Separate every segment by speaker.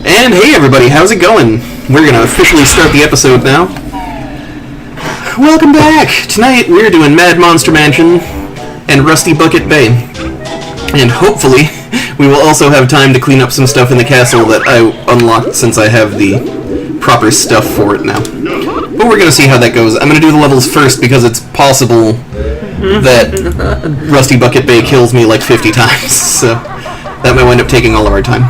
Speaker 1: And hey everybody, how's it going? We're gonna officially start the episode now. Welcome back! Tonight we're doing Mad Monster Mansion and Rusty Bucket Bay. And hopefully we will also have time to clean up some stuff in the castle that I unlocked since I have the proper stuff for it now. But we're gonna see how that goes. I'm gonna do the levels first because it's possible that Rusty Bucket Bay kills me like 50 times, so that might wind up taking all of our time.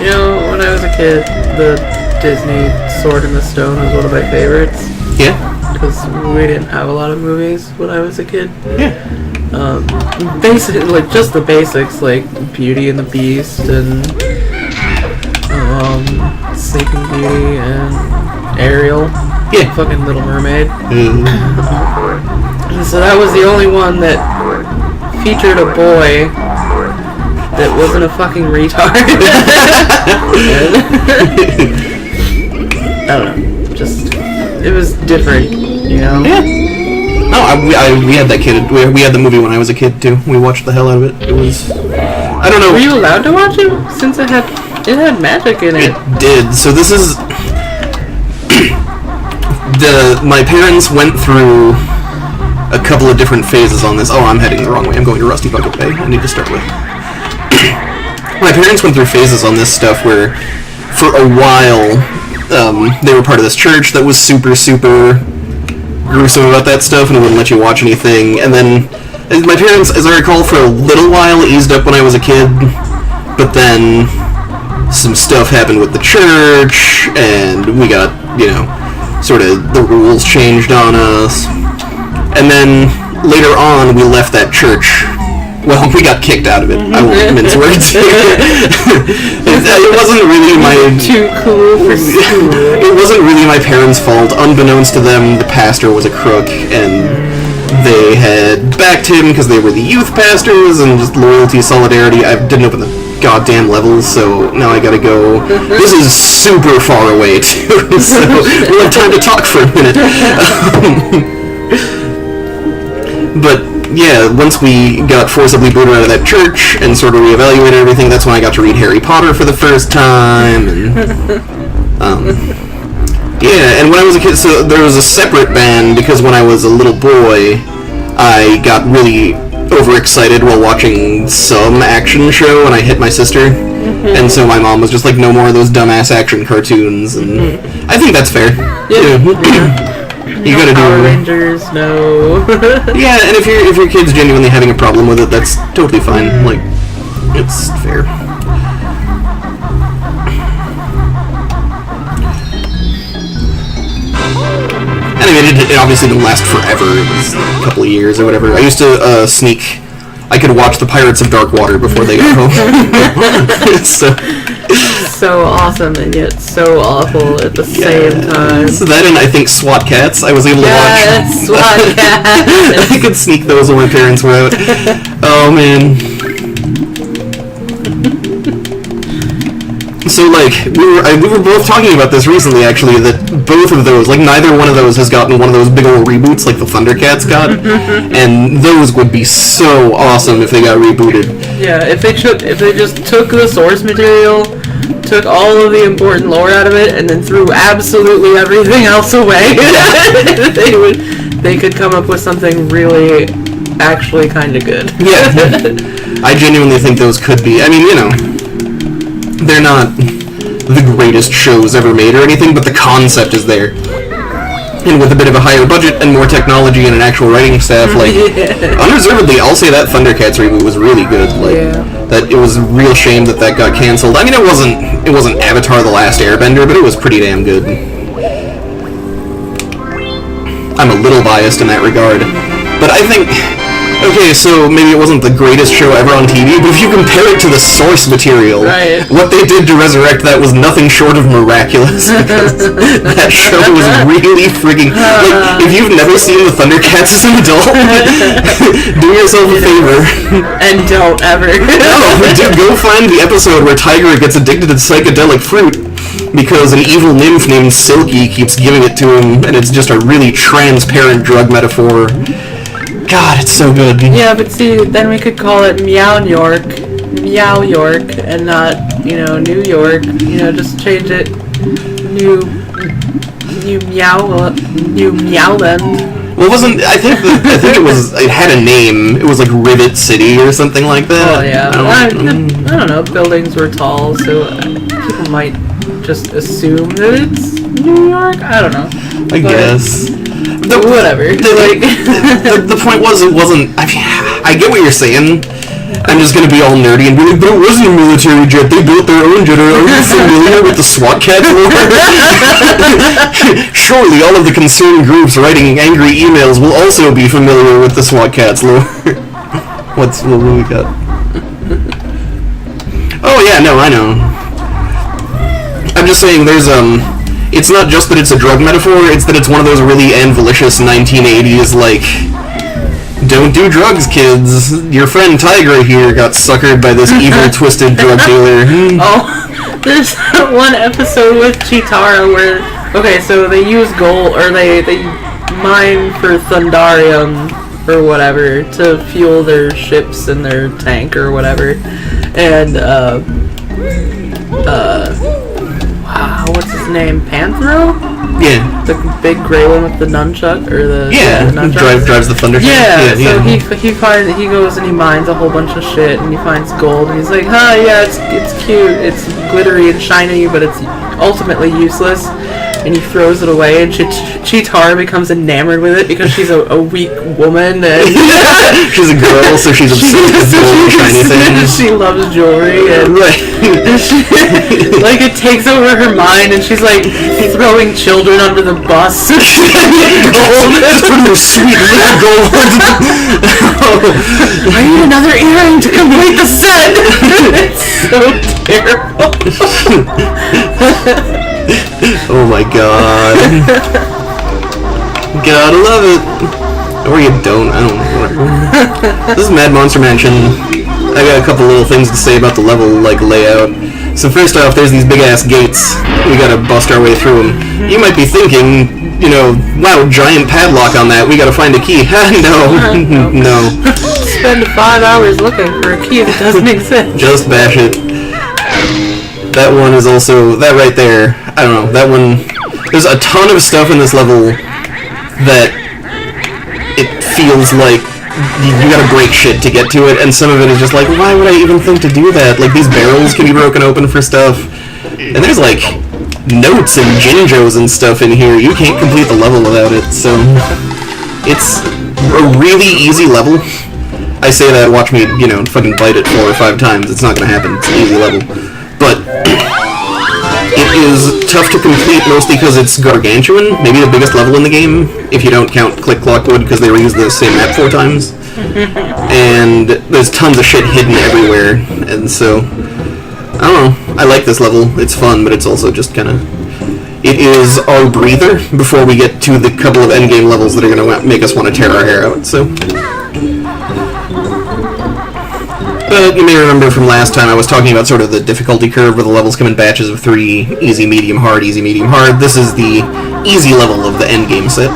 Speaker 2: You know, when I was a kid, the Disney Sword in the Stone was one of my favorites.
Speaker 1: Yeah?
Speaker 2: Because we didn't have a lot of movies when I was a kid.
Speaker 1: Yeah.
Speaker 2: Basically, like, just the basics, like Beauty and the Beast and Sleeping Beauty and Ariel.
Speaker 1: Yeah.
Speaker 2: Fucking Little Mermaid.
Speaker 1: Mm-hmm.
Speaker 2: So that was the only one that featured a boy that wasn't a fucking retard. I don't know. Just, it was different, you know?
Speaker 1: Yeah. No, we had that kid. We had the movie when I was a kid, too. We watched the hell out of it. It was... I don't know.
Speaker 2: Were you allowed to watch it? Since it had magic in it.
Speaker 1: It did. So this is... My parents went through a couple of different phases on this. Oh, I'm heading the wrong way. I'm going to Rusty Bucket Bay. I need to start with... My parents went through phases on this stuff where, for a while, they were part of this church that was super, super gruesome about that stuff and wouldn't let you watch anything. And then my parents, as I recall, for a little while eased up when I was a kid, but then some stuff happened with the church, and we got, you know, sort of the rules changed on us. And then later on, we left that church. Well, we got kicked out of it. I won't mince words. It wasn't really my...
Speaker 2: Too cool for school.
Speaker 1: It wasn't really my parents' fault. Unbeknownst to them, the pastor was a crook, and they had backed him because they were the youth pastors, and just loyalty, solidarity. I didn't open the goddamn levels, so now I gotta go. This is super far away, too, so we'll have time to talk for a minute. But... yeah, once we got forcibly booted out of that church and sort of reevaluated everything, that's when I got to read Harry Potter for the first time. And, yeah, and when I was a kid, so there was a separate band because when I was a little boy, I got really overexcited while watching some action show and I hit my sister. And so my mom was just like, no more of those dumbass action cartoons. And I think that's fair.
Speaker 2: Yeah.
Speaker 1: You gotta do
Speaker 2: Power Rangers, no.
Speaker 1: Yeah, and if your kid's genuinely having a problem with it, that's totally fine. Like, it's fair. Anyway, it obviously didn't last forever. It was a couple of years or whatever. I used to sneak. I could watch the Pirates of Dark Water before they got home.
Speaker 2: So awesome and yet so awful at the same time.
Speaker 1: So that and I think SWAT Cats, I was able to watch.
Speaker 2: SWAT Cats.
Speaker 1: I could sneak those when my parents were out. Oh man. So like we were both talking about this recently actually, that both of those, like neither one of those has gotten one of those big old reboots like the Thundercats got, and those would be so awesome if they got rebooted. Yeah,
Speaker 2: if they just took the source material, took all of the important lore out of it, and then threw absolutely everything else away, they could come up with something really actually kind of good.
Speaker 1: Yeah, I genuinely think those could be. I mean, you know, they're not the greatest shows ever made or anything, but the concept is there. And with a bit of a higher budget and more technology and an actual writing staff, like, unreservedly, I'll say that Thundercats reboot was really good. Like, that it was a real shame that got canceled. I mean, it wasn't Avatar: The Last Airbender, but it was pretty damn good. I'm a little biased in that regard, but I think... Okay, so maybe it wasn't the greatest show ever on TV, but if you compare it to the source material,
Speaker 2: right,
Speaker 1: what they did to resurrect that was nothing short of miraculous, because that show was really frigging... Like, if you've never seen the Thundercats as an adult, do yourself a favor.
Speaker 2: And don't ever.
Speaker 1: No, dude, go find the episode where Tiger gets addicted to psychedelic fruit because an evil nymph named Silky keeps giving it to him, and it's just a really transparent drug metaphor. God, it's so good.
Speaker 2: Yeah, but see, then we could call it Meow York. Meow York and not, New York. Just change it. New Meowland.
Speaker 1: Well, I think it had a name. It was like Rivet City or something like that.
Speaker 2: Oh, yeah. I don't know. Buildings were tall, so people might just assume that it's New York. I don't know.
Speaker 1: I guess.
Speaker 2: Whatever.
Speaker 1: The point was, it wasn't... I get what you're saying. I'm just gonna be all nerdy and be like, but it wasn't a military jet, they built their own jet. Are you familiar with the SWAT cat lore? Surely all of the concerned groups writing angry emails will also be familiar with the SWAT cat's lore. What we got? Oh yeah, no, I know. I'm just saying there's, it's not just that it's a drug metaphor, it's that it's one of those really avaricious 1980s, like, don't do drugs, kids. Your friend Tiger here got suckered by this evil, twisted drug dealer.
Speaker 2: Oh, there's one episode with Chitara where, okay, so they use gold, or they mine for Thundarium, or whatever, to fuel their ships and their tank, or whatever. And, wow, what's his name? Panthro?
Speaker 1: Yeah.
Speaker 2: The big gray one with the nunchuck, or the
Speaker 1: nunchuck? Drives the thunder.
Speaker 2: Yeah. So he goes and he mines a whole bunch of shit and he finds gold and he's like, yeah, it's cute, it's glittery and shiny, but it's ultimately useless. And he throws it away, and Chitara becomes enamored with it because she's a weak woman. And
Speaker 1: she's a girl, so she's obsessed with gold and shiny things.
Speaker 2: She loves jewelry, and, and she, like, it takes over her mind, and she's like throwing children under the bus. Gold.
Speaker 1: Just put her sweet little gold.
Speaker 2: I need another earring to complete the set. It's so terrible.
Speaker 1: Oh my god. Gotta love it. Or you don't, I don't know. This is Mad Monster Mansion. I got a couple little things to say about the level, like, layout. So first off, there's these big-ass gates. We gotta bust our way through them. You might be thinking, wow, giant padlock on that, we gotta find a key. No.
Speaker 2: Spend 5 hours looking for a key that doesn't exist.
Speaker 1: Just bash it. That one is also, that right there, I don't know, that one, there's a ton of stuff in this level that it feels like you gotta break shit to get to it, and some of it is just like, why would I even think to do that? Like, these barrels can be broken open for stuff, and there's like notes and Jinjos and stuff in here. You can't complete the level without it, so it's a really easy level. I say that, watch me, fucking bite it 4 or 5 times, it's not gonna happen, it's an easy level. But it is tough to complete mostly because it's gargantuan, maybe the biggest level in the game, if you don't count Click Clockwood because they reused the same map 4 times. And there's tons of shit hidden everywhere, and so, I don't know, I like this level, it's fun, but it's also just kind of, it is our breather before we get to the couple of endgame levels that are going to make us want to tear our hair out, so. But you may remember from last time I was talking about sort of the difficulty curve where the levels come in batches of 3, easy, medium, hard, easy, medium, hard. This is the easy level of the endgame set.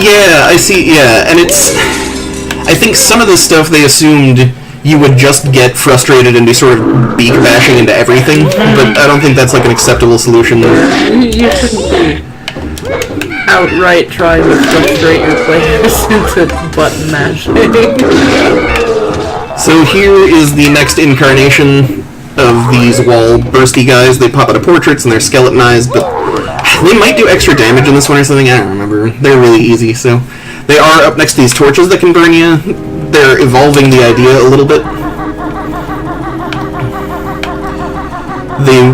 Speaker 1: Yeah, I see, yeah, and it's... I think some of the stuff they assumed you would just get frustrated and be sort of beak bashing into everything, but I don't think that's like an acceptable solution.
Speaker 2: You shouldn't be outright trying to frustrate your players into button mashing.
Speaker 1: So here is the next incarnation of these wall bursty guys. They pop out of portraits and they're skeletonized, but they might do extra damage in this one or something. I don't remember. They're really easy, so they are up next to these torches that can burn you. They're evolving the idea a little bit.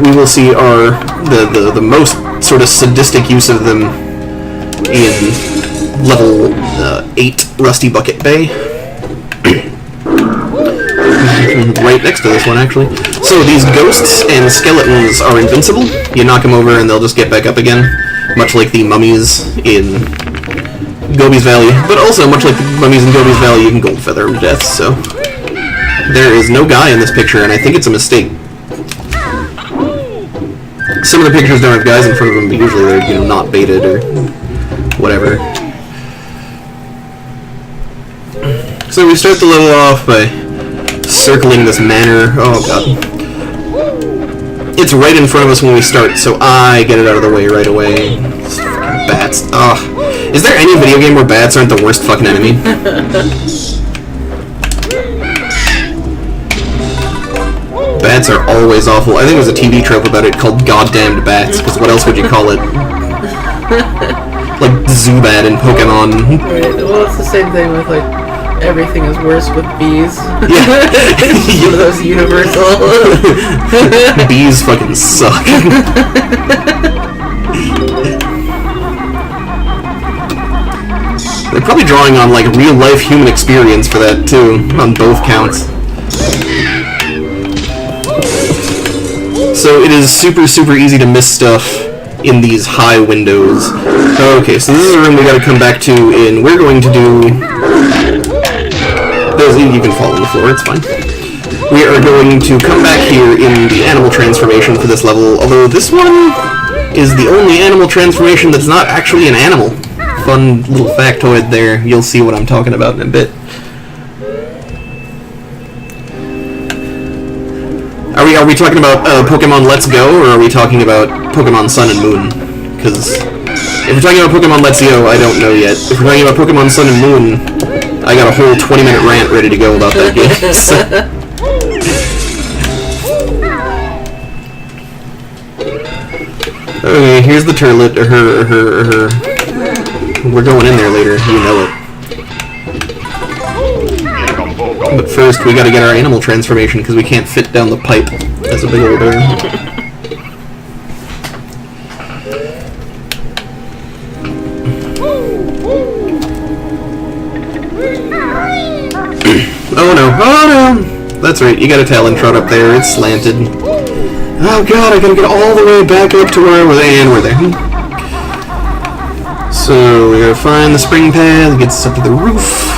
Speaker 1: We will see are the most sort of sadistic use of them in level 8 Rusty Bucket Bay. Right next to this one, actually. So these ghosts and skeletons are invincible. You knock them over and they'll just get back up again, much like the mummies in Gobi's Valley. But also, much like the mummies in Gobi's Valley, you can gold feather them to death, so... There is no guy in this picture, and I think it's a mistake. Some of the pictures don't have guys in front of them, but usually they're, not baited or whatever. So we start the level off by circling this manor. Oh god. It's right in front of us when we start, so I get it out of the way right away. Bats. Ugh. Is there any video game where bats aren't the worst fucking enemy? Bats are always awful. I think there's a TV trope about it called Goddamned Bats, because what else would you call it? Like Zubat in Pokemon.
Speaker 2: Right. Well, it's the same thing with, like, everything is worse with bees.
Speaker 1: Yeah.
Speaker 2: It's one of those universal.
Speaker 1: Bees fucking suck. They're probably drawing on, like, real-life human experience for that, too, on both counts. So it is super, super easy to miss stuff in these high windows. Okay, so this is a room we gotta come back to in... We're going to do... You can fall on the floor, it's fine. We are going to come back here in the animal transformation for this level, although this one is the only animal transformation that's not actually an animal. Fun little factoid there. You'll see what I'm talking about in a bit. Are we talking about Pokemon Let's Go, or are we talking about Pokemon Sun and Moon? Because if we're talking about Pokemon Let's Go, I don't know yet. If we're talking about Pokemon Sun and Moon, I got a whole 20-minute rant ready to go about that game. So. Okay, here's the turlet. We're going in there later, you know it. But first, we gotta get our animal transformation, because we can't fit down the pipe as a big old bear. Oh no, oh no! That's right, you got a Talontrot up there, it's slanted. Oh god, I gotta get all the way back up to where I was, and we're there. So, we gotta find the spring pad that gets us up to the roof.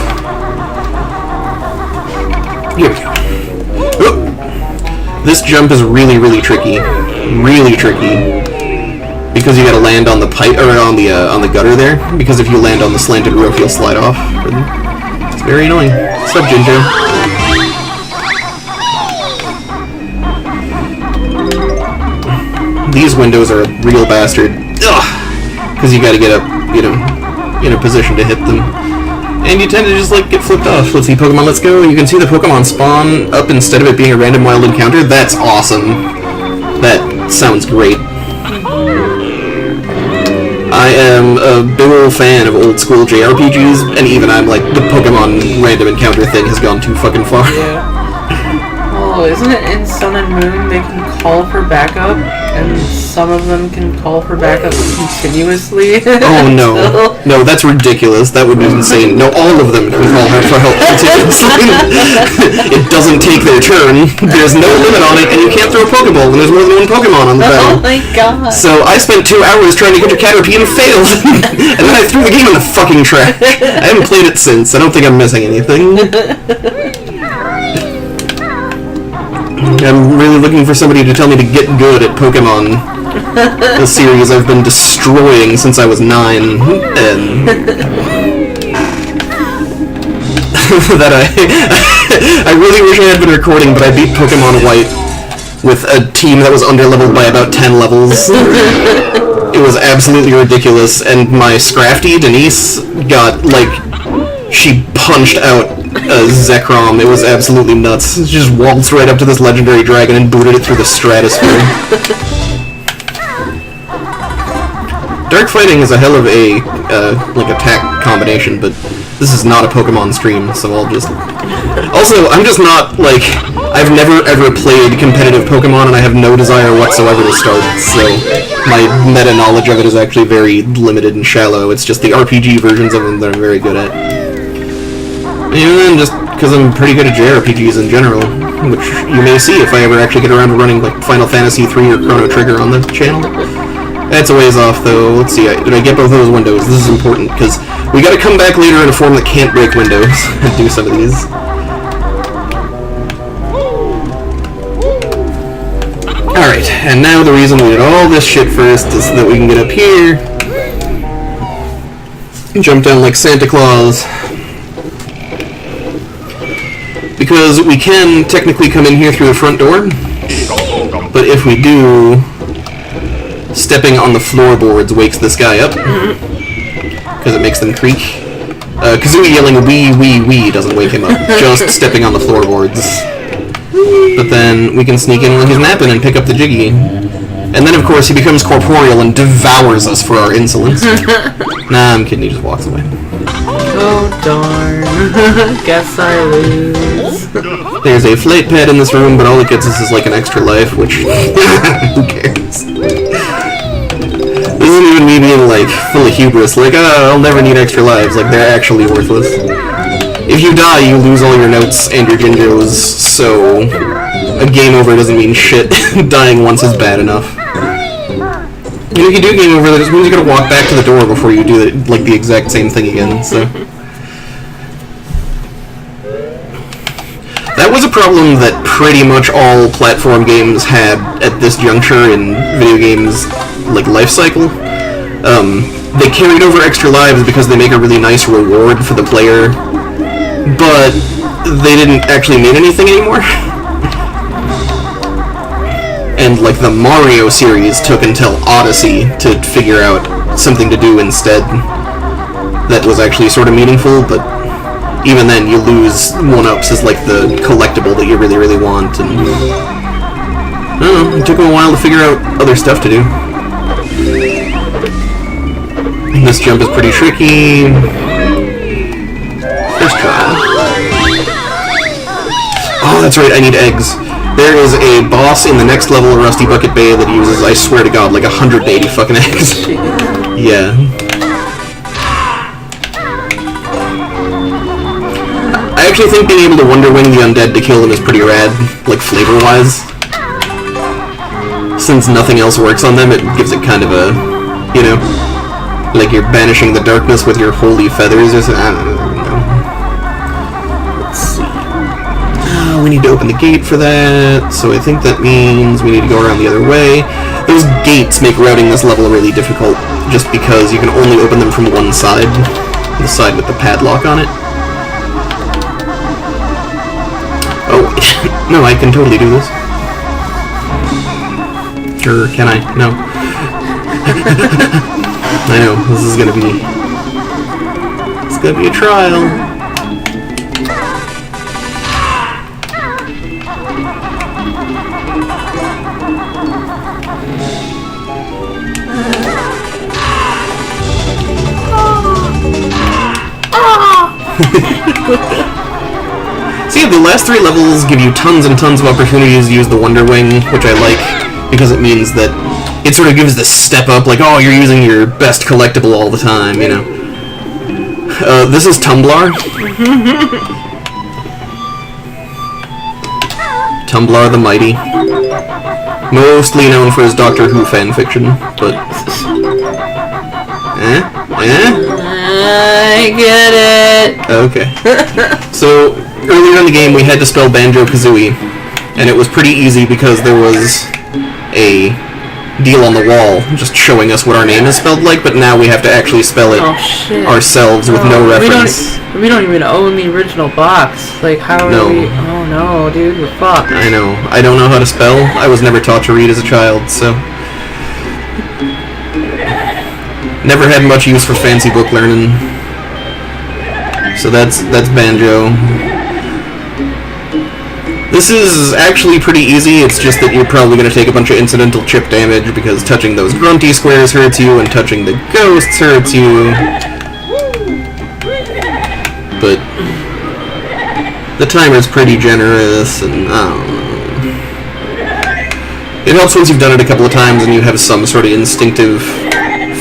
Speaker 1: Here we go. Oh. This jump is really, really tricky. Really tricky. Because you gotta land on the pipe, or on the gutter there. Because if you land on the slanted roof, you'll slide off. It's very annoying. What's up, Ginger? These windows are a real bastard. Ugh! Because you gotta get up, you know, in a position to hit them. And you tend to just, like, get flipped off. Let's see, Pokemon Let's Go. You can see the Pokemon spawn up instead of it being a random wild encounter. That's awesome. That sounds great. I am a big old fan of old school JRPGs, and even I'm like, the Pokemon random encounter thing has gone too fucking far.
Speaker 2: Yeah. Oh, isn't it in Sun and Moon they can call for backup, and some of them can call for backup continuously?
Speaker 1: Oh no. No, that's ridiculous. That would be insane. No, all of them can call for help continuously. It doesn't take their turn. There's no limit on it, and you can't throw a Pokeball when there's more than one Pokemon on the battle.
Speaker 2: Oh my god.
Speaker 1: So I spent 2 hours trying to get your Caterpie and failed. And then I threw the game in the fucking trash. I haven't played it since. I don't think I'm missing anything. I'm really looking for somebody to tell me to get good at Pokemon. A series I've been destroying since I was 9, and that I really wish I had been recording, but I beat Pokemon White with a team that was underleveled by about 10 levels. It was absolutely ridiculous, and my Scrafty, Denise, got, like, she punched out a Zekrom. It was absolutely nuts. She just waltzed right up to this legendary dragon and booted it through the stratosphere. Dark fighting is a hell of a, like, attack combination, but this is not a Pokemon stream, so I'll just... Also, I'm just not, like... I've never ever played competitive Pokemon, and I have no desire whatsoever to start, so my meta-knowledge of it is actually very limited and shallow. It's just the RPG versions of them that I'm very good at. And just because I'm pretty good at JRPGs in general, which you may see if I ever actually get around to running, like, Final Fantasy III or Chrono Trigger on the channel. That's a ways off, though. Let's see, did I get both those windows? This is important, because we gotta come back later in a form that can't break windows and do some of these. Alright, and now the reason we did all this shit first is so that we can get up here, jump down like Santa Claus, Because we can technically come in here through the front door, but if we do, stepping on the floorboards wakes this guy up, because it makes them creak. Kazooie yelling wee doesn't wake him up, just stepping on the floorboards. But then we can sneak in when he's napping and pick up the Jiggy. And then, of course, he becomes corporeal and devours us for our insolence. Nah, I'm kidding, he just walks away.
Speaker 2: Oh, darn. Guess I lose.
Speaker 1: There's a flight pad in this room, but all it gets us is like an extra life, which... who cares? This isn't even me being, like, full of hubris. Like, I'll never need extra lives. Like, they're actually worthless. If you die, you lose all your notes and your Jinjos, so... a game over doesn't mean shit. Dying once is bad enough. You know, if you do game over, that just means you gotta walk back to the door before you do it, like the exact same thing again, so... That was a problem that pretty much all platform games had at this juncture in video games, like, life cycle. They carried over extra lives because they make a really nice reward for the player, but they didn't actually mean anything anymore. And, like, the Mario series took until Odyssey to figure out something to do instead that was actually sort of meaningful, but even then you lose 1-ups as, like, the collectible that you really, really want, and... I don't know, it took them a while to figure out other stuff to do. And this jump is pretty tricky. First try. Oh, that's right, I need eggs. There is a boss in the next level of Rusty Bucket Bay that uses, I swear to God, like 180 fucking eggs. Yeah. I actually think being able to Wonder Wing the undead to kill them is pretty rad, like flavor-wise. Since nothing else works on them, it gives it kind of a, you know, like you're banishing the darkness with your holy feathers or something. I don't know. Let's see. We need to open the gate for that, so I think that means we need to go around the other way. Those gates make routing this level really difficult, just because you can only open them from one side, the side with the padlock on it. Oh, no, I can totally do this. Sure, can I? No. I know, this is gonna be... it's gonna be a trial. See, the last 3 levels give you tons and tons of opportunities to use the Wonder Wing, which I like, because it means that it sort of gives this step up, like, oh, you're using your best collectible all the time, you know. This is Tumblr. Tumblr the Mighty. Mostly known for his Doctor Who fanfiction, but...
Speaker 2: I get it!
Speaker 1: Okay. So, earlier in the game we had to spell Banjo-Kazooie, and it was pretty easy because there was a deal on the wall just showing us what our name is spelled like, but now we have to actually spell it ourselves with no reference.
Speaker 2: We don't even own the original box. Like, how are we... Oh no, dude, we're fucked.
Speaker 1: I know. I don't know how to spell. I was never taught to read as a child, so... Never had much use for fancy book learning. So that's Banjo. This is actually pretty easy, it's just that you're probably going to take a bunch of incidental chip damage because touching those grunty squares hurts you and touching the ghosts hurts you. But the timer's pretty generous, and I don't know. It helps once you've done it a couple of times and you have some sort of instinctive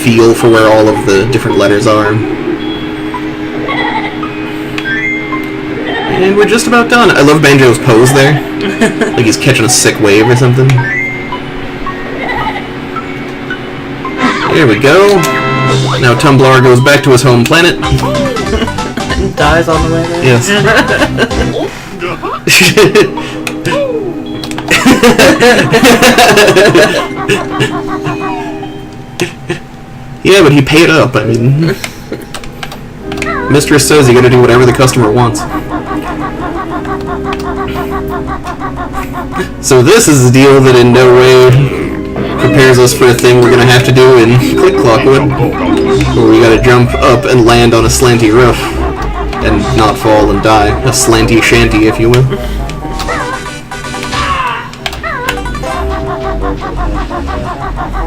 Speaker 1: feel for where all of the different letters are. And we're just about done. I love Banjo's pose there. Like he's catching a sick wave or something. Here we go. Now Tumblr goes back to his home planet.
Speaker 2: And dies on the way there.
Speaker 1: Yes. Yeah, but he paid up, I mean. Mistress says you gotta do whatever the customer wants. So this is the deal that in no way prepares us for a thing we're gonna have to do in Click Clockwood, where we gotta jump up and land on a slanty roof and not fall and die. A slanty shanty, if you will.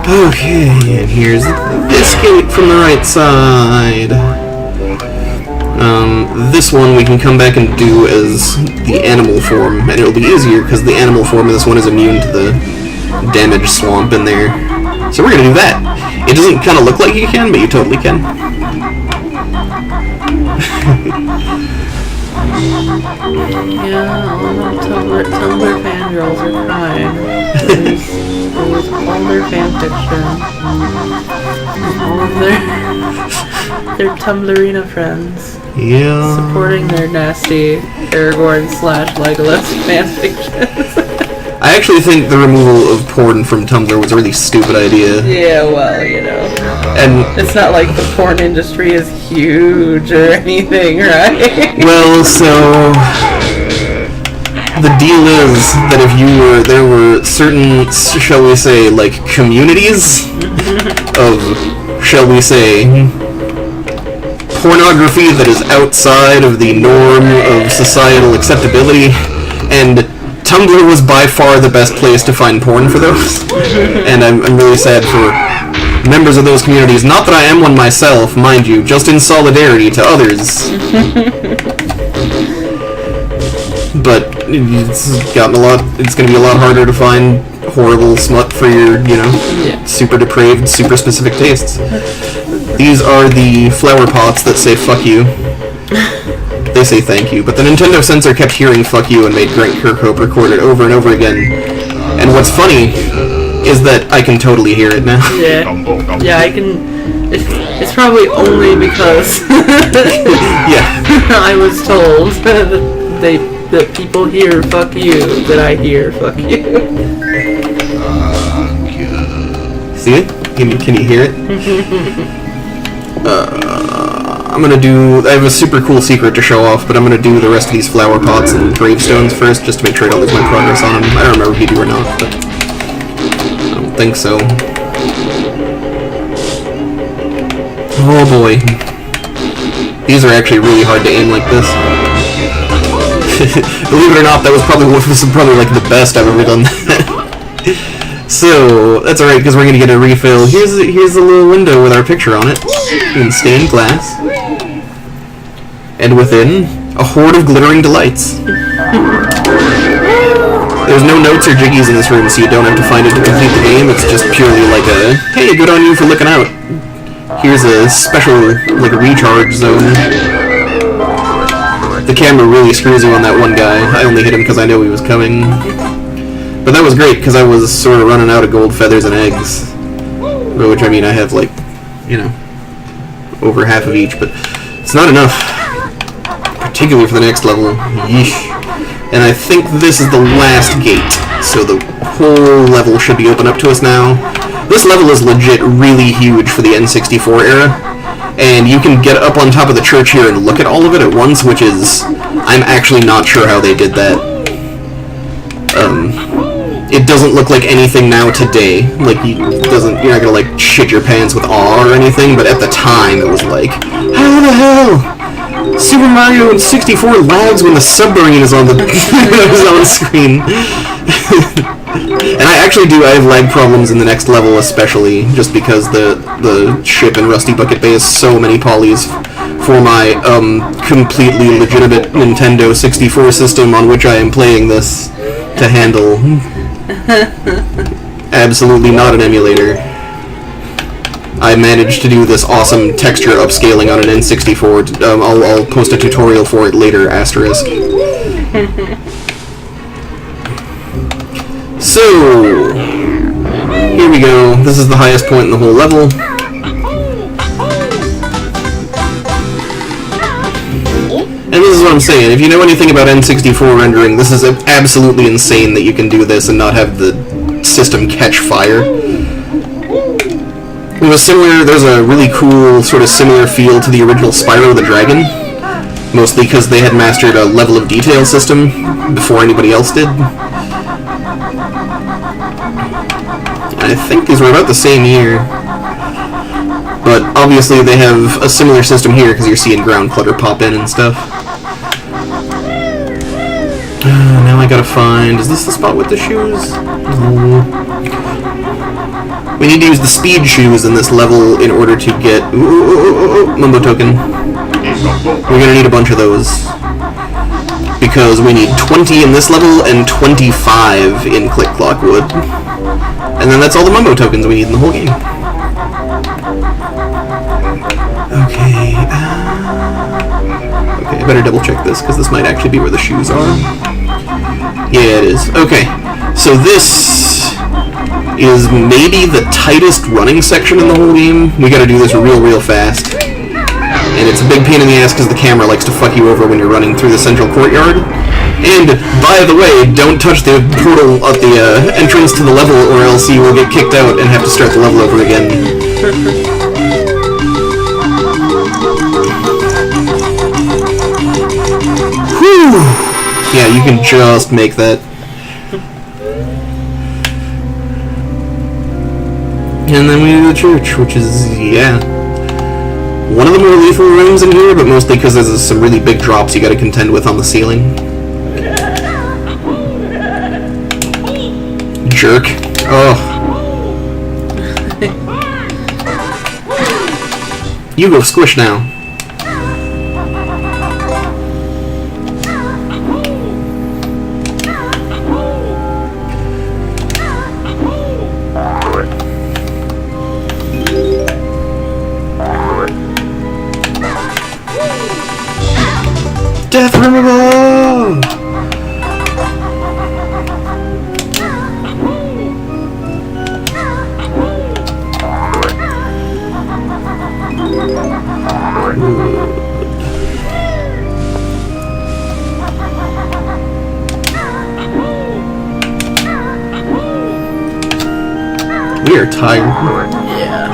Speaker 1: Okay, and here's this gate from the right side. This one we can come back and do as the animal form, and it'll be easier because the animal form of this one is immune to the damage swamp in there. So we're gonna do that. It doesn't kind of look like you can, but you totally can.
Speaker 2: Yeah, all the Tumblr fangirls are crying. It was all their fanfiction. All of their Tumblrina friends.
Speaker 1: Yeah.
Speaker 2: Supporting their nasty Aragorn / Legolas fanfictions.
Speaker 1: I actually think the removal of porn from Tumblr was a really stupid idea.
Speaker 2: Yeah, well, you know.
Speaker 1: And
Speaker 2: it's not like the porn industry is huge or anything, right?
Speaker 1: Well, so the deal is that if there were certain, shall we say, like, communities of, shall we say, pornography that is outside of the norm of societal acceptability, and Tumblr was by far the best place to find porn for those. And I'm really sad for members of those communities. Not that I am one myself, mind you, just in solidarity to others. But it's gotten it's going to be a lot harder to find horrible smut for your, super depraved, super specific tastes. These are the flower pots that say fuck you. They say thank you, but the Nintendo censor kept hearing fuck you and made Grant Kirkhope record it over and over again. And what's funny is that I can totally hear it now.
Speaker 2: Yeah, I can. It's probably only because I was told that people hear fuck you that I hear fuck you.
Speaker 1: See it? Can you hear it? I have a super cool secret to show off, but I'm gonna do the rest of these flower pots and gravestones first, just to make sure I don't lose my progress on them. I don't remember if you do or not, but I don't think so. Oh boy. These are actually really hard to aim like this. Believe it or not, that was probably like the best I've ever done that. So, that's alright, because we're going to get a refill. Here's a little window with our picture on it, in stained glass. And within, a hoard of glittering delights. There's no notes or jiggies in this room, so you don't have to find it to complete the game. It's just purely like a, hey, good on you for looking out. Here's a special, like, recharge zone. The camera really screws you on that one guy. I only hit him because I knew he was coming. But that was great, because I was sort of running out of gold feathers and eggs. Which, I mean, I have, like, over half of each, but it's not enough. Particularly for the next level. Yeesh. And I think this is the last gate, so the whole level should be open up to us now. This level is legit really huge for the N64 era, and you can get up on top of the church here and look at all of it at once, which is... I'm actually not sure how they did that. It doesn't look like anything now today. Like, you're not gonna, like, shit your pants with awe or anything, but at the time it was like, how the hell? Super Mario 64 lags when the submarine is on the is on screen. And I have lag problems in the next level especially, just because the ship in Rusty Bucket Bay is so many polys for my completely legitimate Nintendo 64 system on which I am playing this to handle. Absolutely not an emulator. I managed to do this awesome texture upscaling on an N64. I'll post a tutorial for it later, asterisk. So, here we go. This is the highest point in the whole level. And this is what I'm saying. If you know anything about N64 rendering, this is absolutely insane that you can do this and not have the system catch fire. It was similar, there's a really cool, sort of similar feel to the original Spyro the Dragon, Mostly because they had mastered a level of detail system before anybody else did. I think these were about the same year. But obviously they have a similar system here because you're seeing ground clutter pop in and stuff. Now I gotta find... Is this the spot with the shoes? No. We need to use the speed shoes in this level in order to get... Mumbo token. We're gonna need a bunch of those. Because we need 20 in this level and 25 in Click Clock Wood. And then that's all the Mumbo tokens we need in the whole game. Okay, I better double check this, because this might actually be where the shoes are. Yeah, it is. Okay, so this is maybe the tightest running section in the whole game. We gotta do this real fast. And it's a big pain in the ass because the camera likes to fuck you over when you're running through the central courtyard. And, by the way, don't touch the portal at the entrance to the level or else you will get kicked out and have to start the level over again. Whew! Yeah, you can just make that. And then we do the church, which is, yeah, one of the more lethal rooms in here, but mostly because there's some really big drops you gotta contend with on the ceiling. Jerk. Oh. You go squish now. Death removal! We are tired.
Speaker 2: Yeah.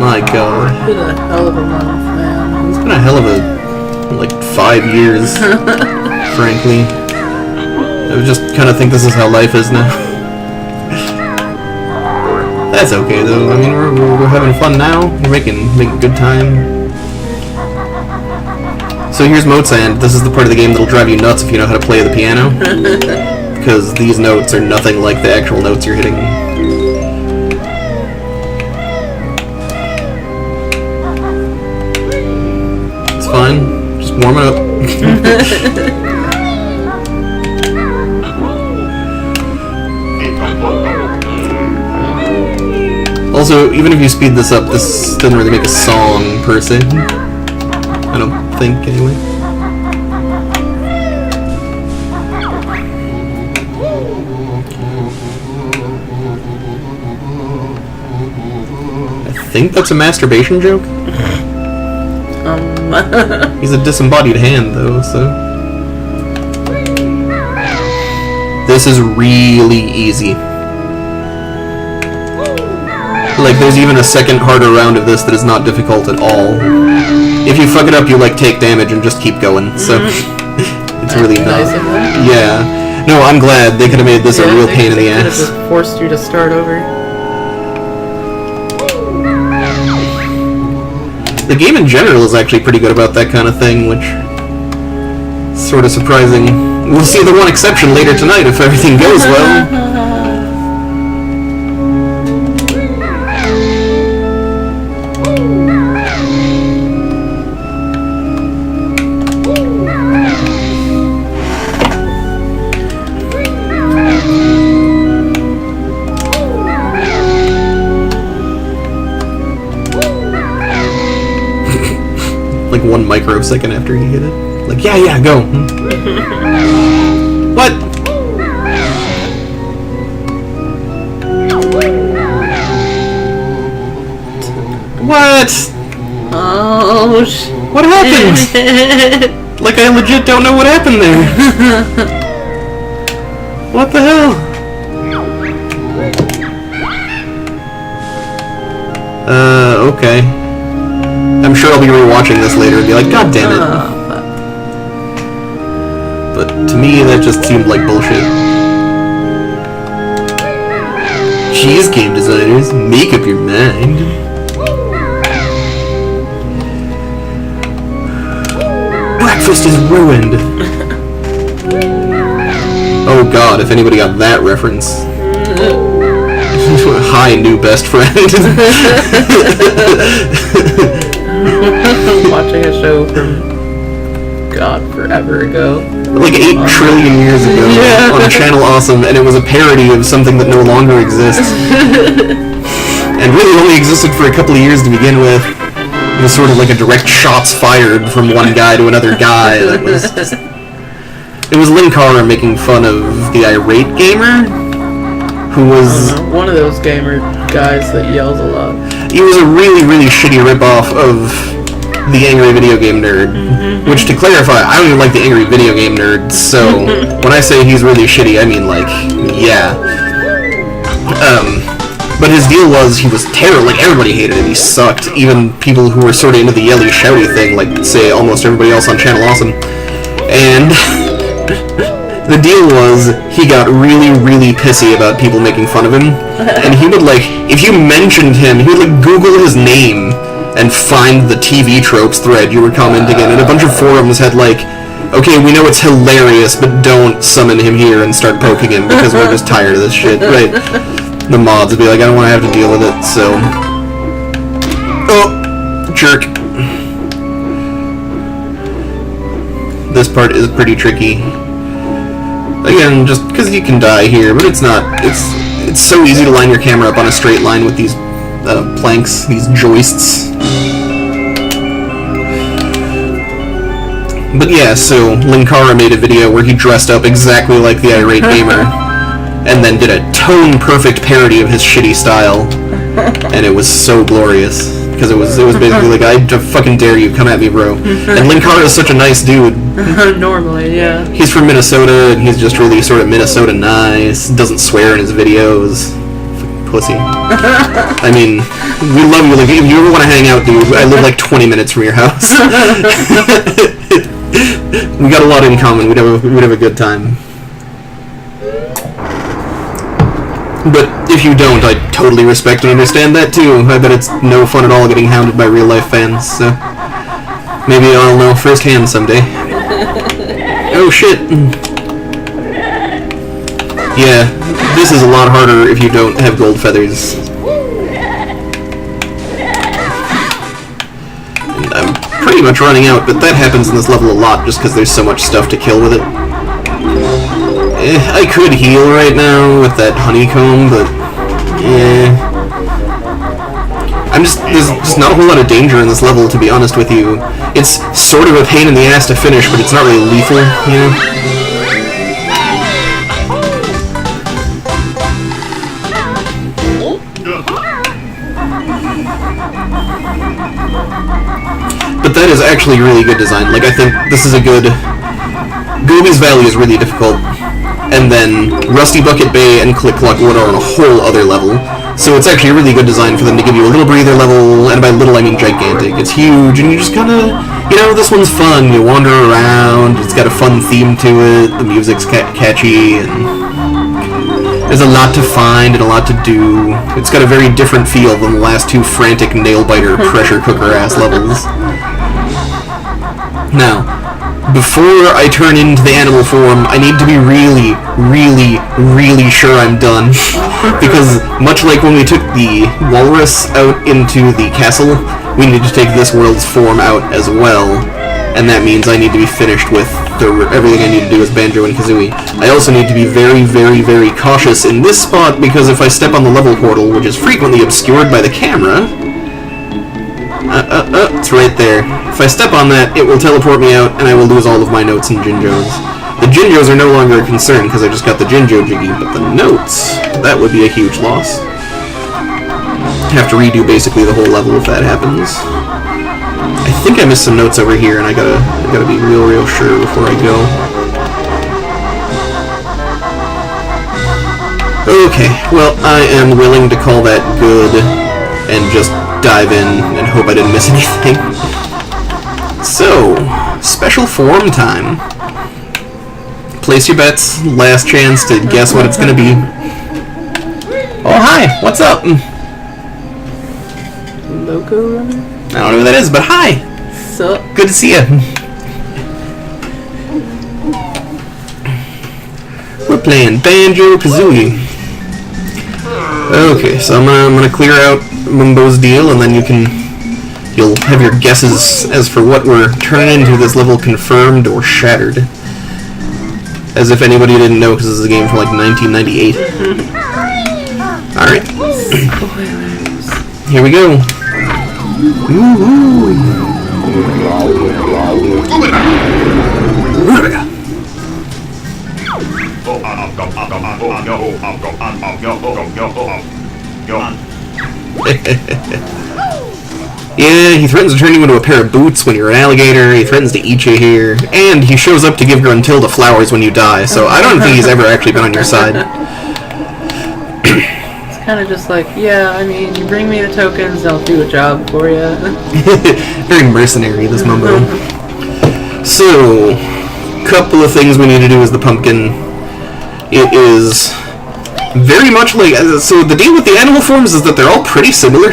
Speaker 1: My god.
Speaker 2: It's been a hell of a month, man.
Speaker 1: It's been a hell of a, like, 5 years, frankly. I would just kind of think this is how life is now. That's okay, though. I mean, we're having fun now. We're making good time. So here's Mozart. This is the part of the game that'll drive you nuts if you know how to play the piano. Because these notes are nothing like the actual notes you're hitting. It's fine. Just warm it up. Also, even if you speed this up, this doesn't really make a song per se. I don't think, anyway. I think that's a masturbation joke. He's a disembodied hand, though, so... This is really easy. Like, there's even a second harder round of this that is not difficult at all. If you fuck it up, you, like, take damage and just keep going, so... it's really not... Yeah. No, I'm glad. They could have made this a real pain in the ass.
Speaker 2: They could have forced you to start over.
Speaker 1: The game in general is actually pretty good about that kind of thing, which is sort of surprising. We'll see the one exception later tonight if everything goes well. Like 1 microsecond after he hit it. Like, yeah, go. What? What?
Speaker 2: Oh,
Speaker 1: what happened? Like, I legit don't know what happened there. What the hell? Okay. I'm sure I'll be rewatching this later and be like, God damn it. To me, that just seemed like bullshit. Jeez, game designers, make up your mind. Breakfast is ruined. Oh god, if anybody got that reference. Hi, new best friend.
Speaker 2: Watching a show from God forever ago.
Speaker 1: Like 8 trillion years ago on Channel Awesome, and it was a parody of something that no longer exists. And really only existed for a couple of years to begin with. It was sort of like a direct shots fired from one guy to another guy. That was just... It was Linkara making fun of the irate gamer, who was...
Speaker 2: one of those gamer guys that yells a lot.
Speaker 1: He was a really, really shitty ripoff of the Angry Video Game Nerd. Which, to clarify, I don't even like the Angry Video Game Nerd, so when I say he's really shitty, I mean, like, yeah. But his deal was, he was terrible. Like, everybody hated him. He sucked. Even people who were sort of into the yelly, shouty thing, like, say, almost everybody else on Channel Awesome. And... the deal was, he got really, really pissy about people making fun of him, and he would, like, if you mentioned him, he would, like, Google his name and find the TV tropes thread you were commenting in, and a bunch of forums had, like, okay, we know it's hilarious, but don't summon him here and start poking him, because we're just tired of this shit, right? The mods would be like, I don't want to have to deal with it, so... Oh! Jerk. This part is pretty tricky. Again, just because you can die here, but it's not. It's so easy to line your camera up on a straight line with these planks, these joists. But yeah, so Linkara made a video where he dressed up exactly like the irate gamer, and then did a tone-perfect parody of his shitty style, and it was so glorious. Because it was basically like, I fucking dare you, come at me, bro. And Linkara is such a nice dude.
Speaker 2: Normally, yeah.
Speaker 1: He's from Minnesota, and he's just really sort of Minnesota nice, doesn't swear in his videos. Fucking pussy. I mean, we love you, like, if you ever want to hang out, dude, I live like 20 minutes from your house. We got a lot in common, we'd have a good time. But if you don't, I totally respect and understand that too. I bet it's no fun at all getting hounded by real-life fans, so... maybe I'll know firsthand someday. Oh shit! Yeah, this is a lot harder if you don't have gold feathers. And I'm pretty much running out, but that happens in this level a lot just because there's so much stuff to kill with it. I could heal right now with that honeycomb, but there's just not a whole lot of danger in this level, to be honest with you. It's sort of a pain in the ass to finish, but it's not really lethal, you know? But that is actually really good design. Like, I think this is a good... Gobi's Valley is really difficult. And then Rusty Bucket Bay and Click Clock Wood are on a whole other level. So it's actually a really good design for them to give you a little breather level, and by little I mean gigantic. It's huge, and you just kinda, you know, this one's fun. You wander around, it's got a fun theme to it, the music's catchy, and there's a lot to find and a lot to do. It's got a very different feel than the last two frantic nail-biter pressure cooker-ass levels. Now, before I turn into the animal form, I need to be really, really, really sure I'm done. Because, much like when we took the walrus out into the castle, we need to take this world's form out as well. And that means I need to be finished with everything I need to do with Banjo and Kazooie. I also need to be very, very, very cautious in this spot, because if I step on the level portal, which is frequently obscured by the camera... it's right there. If I step on that, it will teleport me out, and I will lose all of my notes and Jinjos. The Jinjos are no longer a concern, because I just got the Jinjo Jiggy, but the notes, that would be a huge loss. I have to redo basically the whole level if that happens. I think I missed some notes over here, and I gotta be real sure before I go. Okay, well, I am willing to call that good, and just dive in and hope I didn't miss anything. So, special form time. place your bets. Last chance to guess what it's gonna be. Oh, hi! What's up?
Speaker 2: Loco Runner?
Speaker 1: I don't know who that is, but hi!
Speaker 2: Sup?
Speaker 1: Good to see you. We're playing Banjo-Kazooie. Okay, so I'm gonna clear out Mumbo's deal, and then you'll have your guesses as for what we're turning into this level confirmed or shattered. As if anybody didn't know, because this is a game from like 1998. Alright. Here we go. Yeah, he threatens to turn you into a pair of boots when you're an alligator, he threatens to eat you here, and he shows up to give Gruntilda flowers when you die, so I don't think he's ever actually been on your side.
Speaker 2: It's kind of just like, yeah, I mean, you bring me the tokens, I'll do a job for you.
Speaker 1: Very mercenary, this Mumbo. So, couple of things we need to do as the pumpkin. It is very much like... So the deal with the animal forms is that they're all pretty similar.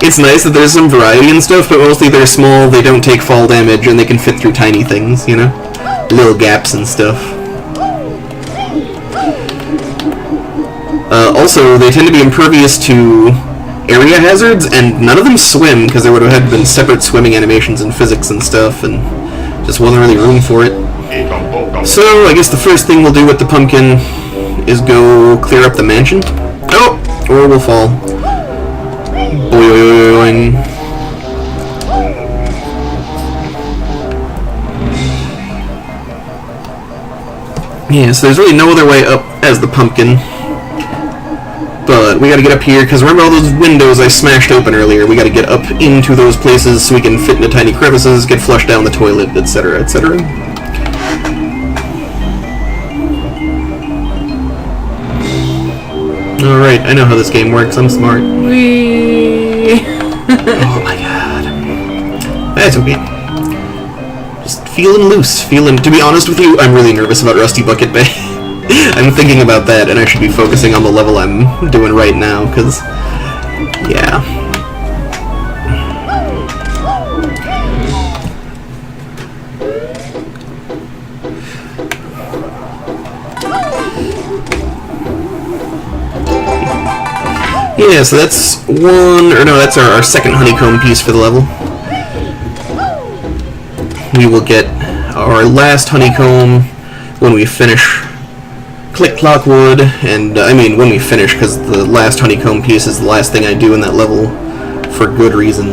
Speaker 1: It's nice that there's some variety and stuff, but mostly they're small, they don't take fall damage, and they can fit through tiny things, you know? Little gaps and stuff. Also, they tend to be impervious to area hazards, and none of them swim, because there would have been separate swimming animations and physics and stuff, and just wasn't really room for it. So, I guess the first thing we'll do with the pumpkin is go clear up the mansion. Oh! Or we'll fall. Boing. Yeah, so there's really no other way up as the pumpkin. But we gotta get up here, because remember all those windows I smashed open earlier? We gotta get up into those places so we can fit into tiny crevices, get flushed down the toilet, etc., etc. Alright, I know how this game works, I'm smart.
Speaker 2: Whee!
Speaker 1: Oh my god. That's okay. Just feeling loose, to be honest with you, I'm really nervous about Rusty Bucket Bay. I'm thinking about that, and I should be focusing on the level I'm doing right now, because, yeah. Yeah, so that's that's our second honeycomb piece for the level. We will get our last honeycomb when we finish Click Clock Wood, and I mean when we finish, because the last honeycomb piece is the last thing I do in that level for good reason.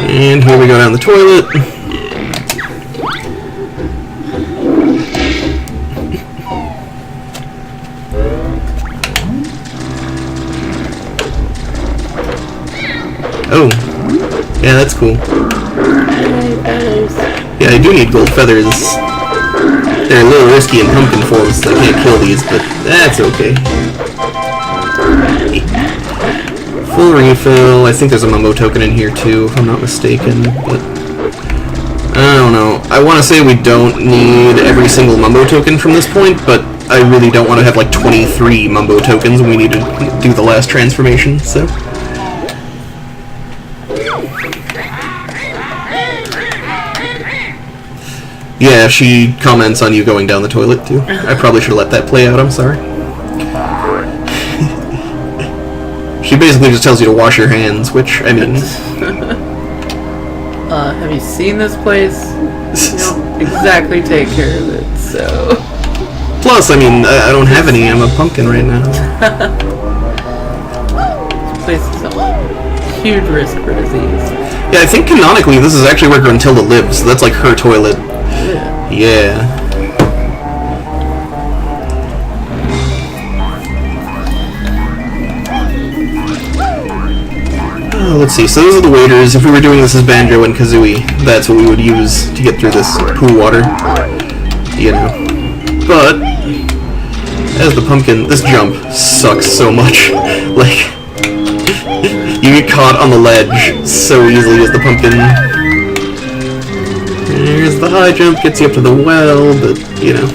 Speaker 1: And here we go down the toilet. Oh, yeah, that's cool. Yeah, I do need gold feathers. They're a little risky in pumpkin forms, so I can't kill these, but that's okay. Full refill. I think there's a Mumbo token in here too, if I'm not mistaken, but I don't know. I want to say we don't need every single Mumbo token from this point, but I really don't want to have like 23 Mumbo tokens when we need to do the last transformation, so... Yeah, she comments on you going down the toilet, too. I probably should have let that play out, I'm sorry. She basically just tells you to wash your hands, which, I mean...
Speaker 2: Have you seen this place? You don't exactly take care of it, so...
Speaker 1: Plus, I mean, I don't have any, I'm a pumpkin right now.
Speaker 2: This place is a huge risk for disease.
Speaker 1: Yeah, I think canonically this is actually where Gruntilda lives, so that's like her toilet. Yeah. Oh, let's see, so those are the waiters. If we were doing this as Banjo and Kazooie, that's what we would use to get through this poo water. You know. But, as the pumpkin, this jump sucks so much. Like, you get caught on the ledge so easily as the pumpkin. is the high jump, gets you up to the well, but, you know.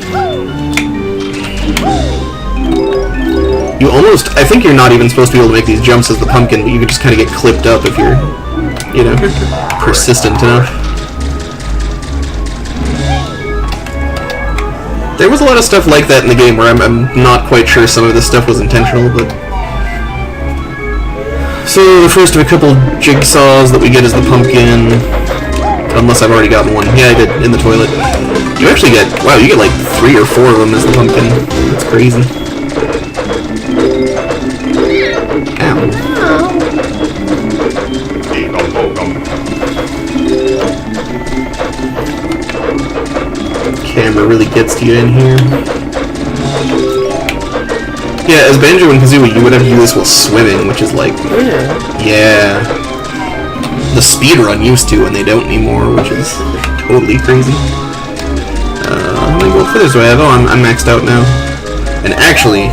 Speaker 1: You almost, I think you're not even supposed to be able to make these jumps as the pumpkin, but you can just kind of get clipped up if you're, you know, persistent enough. There was a lot of stuff like that in the game where I'm not quite sure some of this stuff was intentional, but... So, the first of a couple jigsaws that we get is the pumpkin. Unless I've already gotten one. Yeah, I did, in the toilet. You actually get, wow, you get like 3 or 4 of them as the pumpkin. That's crazy. Ow. Camera really gets to you in here. Yeah, as Banjo and Kazooie, you would have to do this while swimming, which is like... Yeah. The speedrun used to, and they don't anymore, which is totally crazy. How many more feathers do I have? Oh, I'm maxed out now. And actually,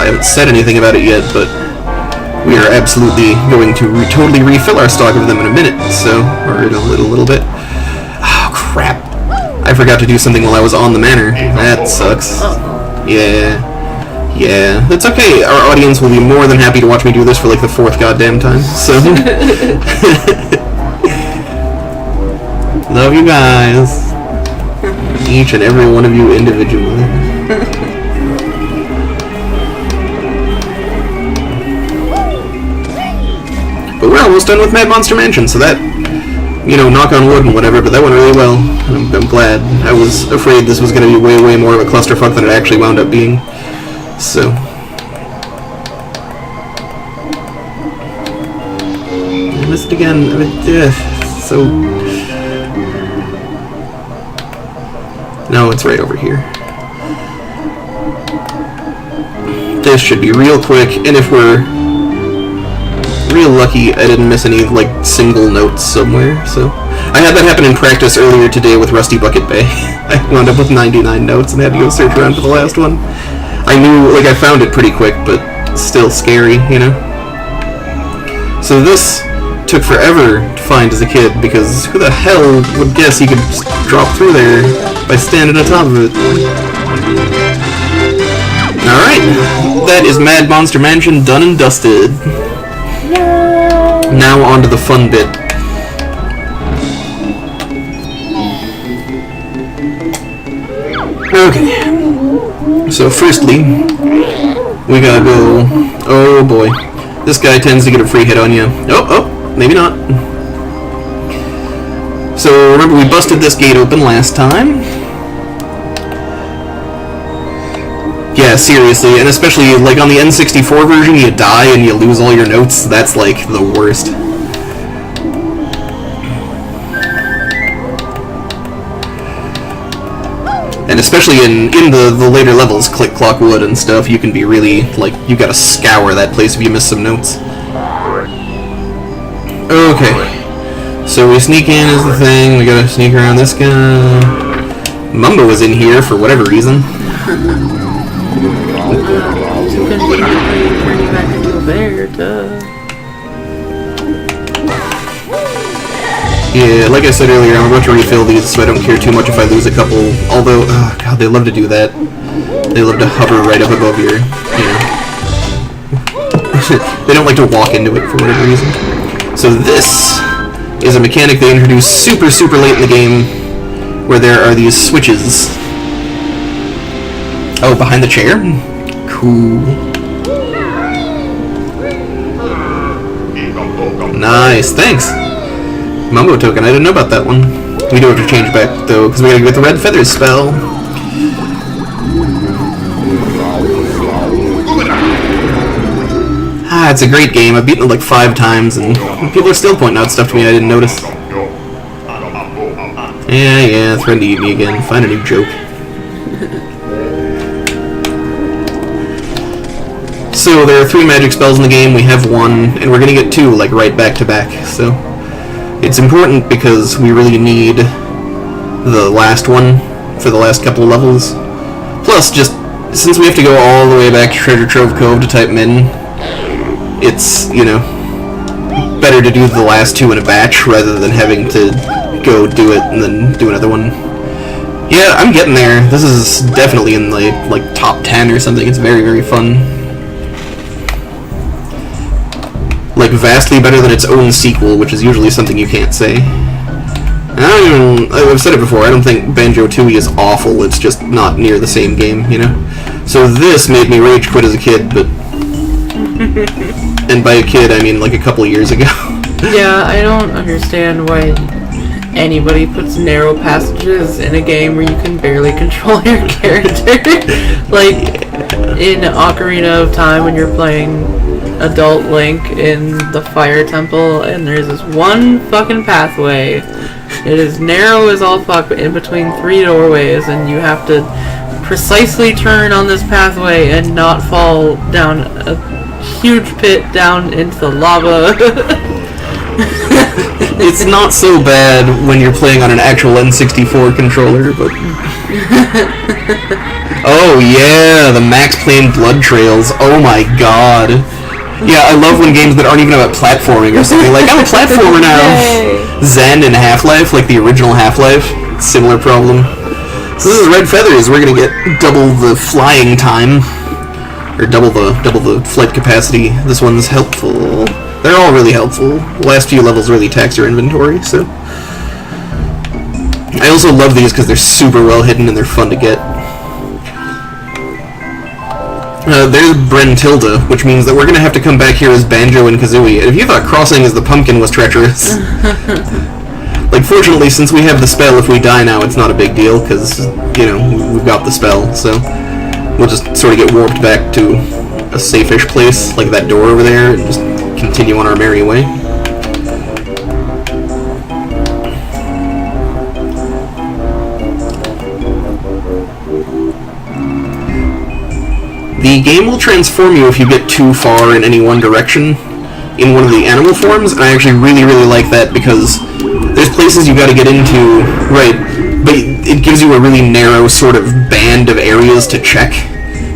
Speaker 1: I haven't said anything about it yet, but we are absolutely going to totally refill our stock of them in a minute, so, or in a little bit. Oh, crap. I forgot to do something while I was on the manor. That sucks. Yeah. Yeah. That's okay. Our audience will be more than happy to watch me do this for like the 4th goddamn time. So. Love you guys. Each and every one of you individually. But we're almost done with Mad Monster Mansion, so that... You know, knock on wood and whatever, but that went really well. I'm glad. I was afraid this was going to be way, way more of a clusterfuck than it actually wound up being. So. I missed it again. I mean, so. No, it's right over here. This should be real quick, and if we're real lucky, I didn't miss any, like, single notes somewhere, so... I had that happen in practice earlier today with Rusty Bucket Bay. I wound up with 99 notes and had to go search around for the last one. I knew, like, I found it pretty quick, but still scary, you know? So this took forever to find as a kid, because who the hell would guess you could just drop through there by standing on top of it? Alright, that is Mad Monster Mansion done and dusted. Now on to the fun bit. Okay. So firstly, we gotta go... Oh boy. This guy tends to get a free hit on you. Oh, maybe not. So remember we busted this gate open last time. Yeah, seriously, and especially, like, on the N64 version, you die and you lose all your notes. That's, like, the worst. And especially in the later levels, Click Clock Wood and stuff, you can be really, like, you gotta scour that place if you miss some notes. Okay. So we sneak in is the thing, we gotta sneak around this guy. Mumbo was in here for whatever reason.
Speaker 2: Turn you back into a bear,
Speaker 1: Yeah, like I said earlier, I'm about to refill these, so I don't care too much if I lose a couple. Although, oh god, they love to do that. They love to hover right up above your, you know. They don't like to walk into it for whatever reason. So this is a mechanic they introduced super, super late in the game, where there are these switches. Oh, behind the chair? Cool. Nice, thanks. Mumbo token, I didn't know about that one. We do have to change back, though, because we gotta get the red feathers spell. Ah, it's a great game. I've beaten it like 5 times, and people are still pointing out stuff to me I didn't notice. Yeah, threatened to eat me again. Find a new joke. So there are 3 magic spells in the game, we have 1, and we're gonna get 2, like, right back to back, so... It's important because we really need the last one for the last couple of levels. Plus, just, since we have to go all the way back to Treasure Trove Cove to type them in, it's, you know, better to do the last two in a batch rather than having to go do it and then do another one. Yeah, I'm getting there. This is definitely in the like top 10 or something. It's very, very fun. Like vastly better than its own sequel, which is usually something you can't say. I've said it before, I don't think Banjo-Tooie is awful, it's just not near the same game, you know? So this made me rage quit as a kid, but... and by a kid, I mean like a couple years ago.
Speaker 2: Yeah, I don't understand why anybody puts narrow passages in a game where you can barely control your character. Like, in Ocarina of Time when you're playing adult Link in the Fire Temple, and there's this one fucking pathway. It is narrow as all fuck, but in between 3 doorways, and you have to precisely turn on this pathway and not fall down a huge pit down into the lava.
Speaker 1: It's not so bad when you're playing on an actual N64 controller, but... Oh yeah, the Max Payne Blood Trails. Oh my god. Yeah, I love when games that aren't even about platforming or something. Like, I'm a platformer now. Zen and Half-Life, like the original Half-Life. Similar problem. So this is Red Feathers. We're gonna get double the flying time. Or double the flight capacity. This one's helpful. They're all really helpful. The last few levels really tax your inventory, so... I also love these because they're super well hidden and they're fun to get. There's Brentilda, which means that we're going to have to come back here as Banjo and Kazooie. If you thought crossing as the pumpkin was treacherous... like, fortunately, since we have the spell, if we die now, it's not a big deal, because, you know, we've got the spell, so... We'll just sort of get warped back to a safe-ish place, like that door over there, and just continue on our merry way. The game will transform you if you get too far in any one direction in one of the animal forms, and I actually really, really like that because there's places you gotta get into, right, but it gives you a really narrow sort of band of areas to check,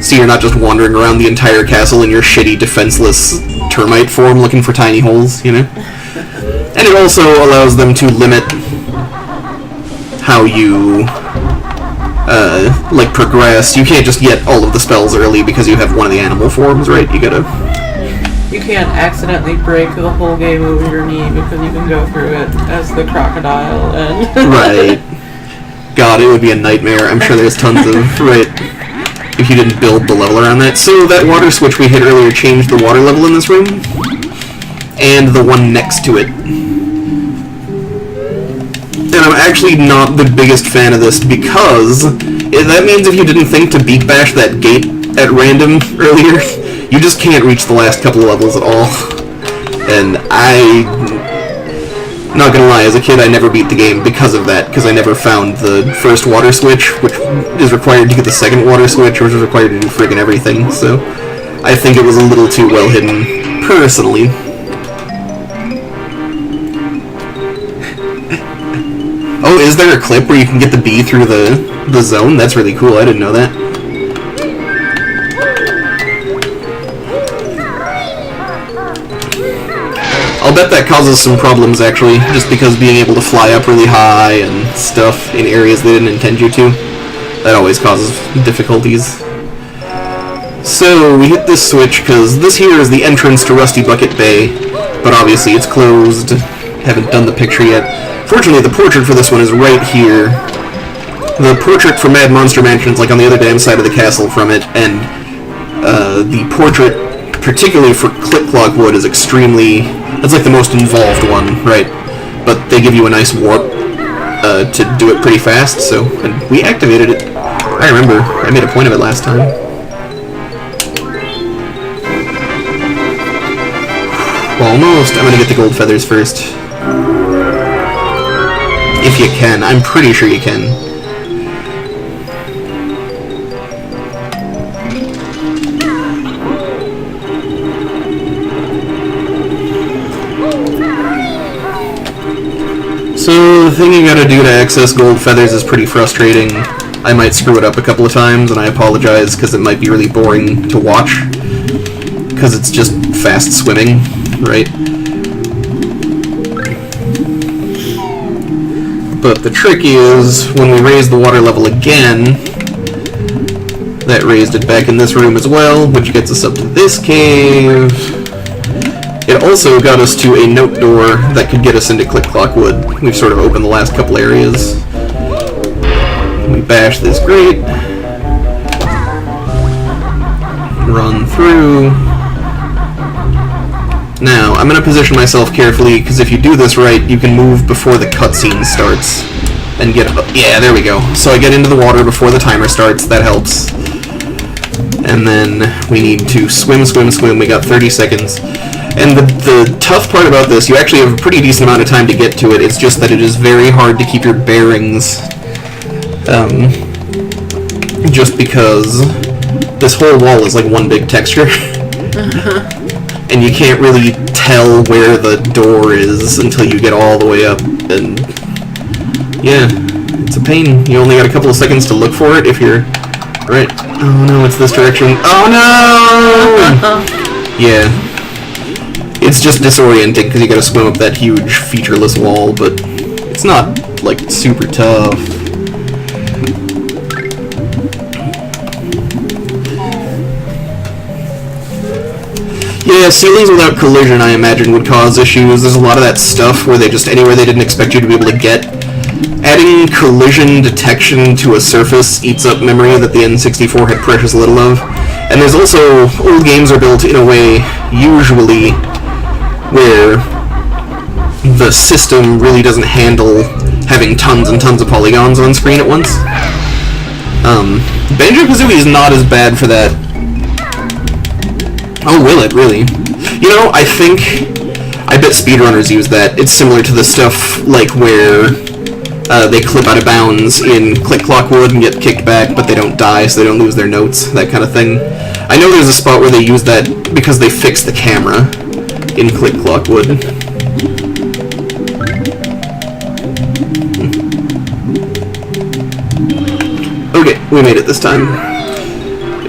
Speaker 1: so you're not just wandering around the entire castle in your shitty, defenseless termite form looking for tiny holes, you know? And it also allows them to limit how you... like, progress. You can't just get all of the spells early because you have one of the animal forms, right? You gotta...
Speaker 2: You can't accidentally break the whole game over your knee because you can go through it as the crocodile and...
Speaker 1: Right. God, it would be a nightmare. I'm sure there's tons of... Right. If you didn't build the level around that. So that water switch we hit earlier changed the water level in this room. And the one next to it. And I'm actually not the biggest fan of this because that means if you didn't think to beat bash that gate at random earlier, you just can't reach the last couple of levels at all. And not gonna lie, as a kid I never beat the game because of that, because I never found the first water switch, which is required to get the second water switch, which is required to do friggin' everything, so I think it was a little too well hidden, personally. Oh, is there a clip where you can get the bee through the zone? That's really cool, I didn't know that. I'll bet that causes some problems, actually, just because being able to fly up really high and stuff in areas they didn't intend you to, that always causes difficulties. So, we hit this switch, because this here is the entrance to Rusty Bucket Bay, but obviously it's closed. Haven't done the picture yet. Fortunately, the portrait for this one is right here. The portrait for Mad Monster Mansion is like on the other damn side of the castle from it, and the portrait, particularly for Click Clock Wood, is extremely... That's like the most involved one, right? But they give you a nice warp to do it pretty fast, so... And we activated it. I remember. I made a point of it last time. Almost. I'm gonna get the gold feathers first. If you can. I'm pretty sure you can. So, the thing you gotta do to access gold feathers is pretty frustrating. I might screw it up a couple of times, and I apologize, because it might be really boring to watch. Because it's just fast swimming, right? But the trick is, when we raise the water level again, that raised it back in this room as well, which gets us up to this cave. It also got us to a note door that could get us into Click Clock Wood. We've sort of opened the last couple areas. We bash this grate. Run through. Now, I'm going to position myself carefully, because if you do this right, you can move before the cutscene starts. And get... yeah, there we go. So I get into the water before the timer starts. That helps. And then we need to swim, swim, swim. We got 30 seconds. And the tough part about this, you actually have a pretty decent amount of time to get to it. It's just that it is very hard to keep your bearings. Just because this whole wall is like one big texture. And you can't really tell where the door is until you get all the way up. And yeah, it's a pain. You only got a couple of seconds to look for it if you're... right. Oh no, it's this direction. Oh no! Yeah. It's just disorienting because you gotta swim up that huge featureless wall, but it's not, like, super tough. Yeah, ceilings without collision, I imagine, would cause issues. There's a lot of that stuff where they just, anywhere they didn't expect you to be able to get. Adding collision detection to a surface eats up memory that the N64 had precious little of. And there's also, old games are built in a way, usually, where the system really doesn't handle having tons and tons of polygons on screen at once. Banjo-Kazooie is not as bad for that. Oh, will it, really? You know, I bet speedrunners use that. It's similar to the stuff, like, where they clip out of bounds in Click Clock Wood and get kicked back, but they don't die, so they don't lose their notes, that kind of thing. I know there's a spot where they use that because they fixed the camera in Click Clock Wood. Okay, we made it this time.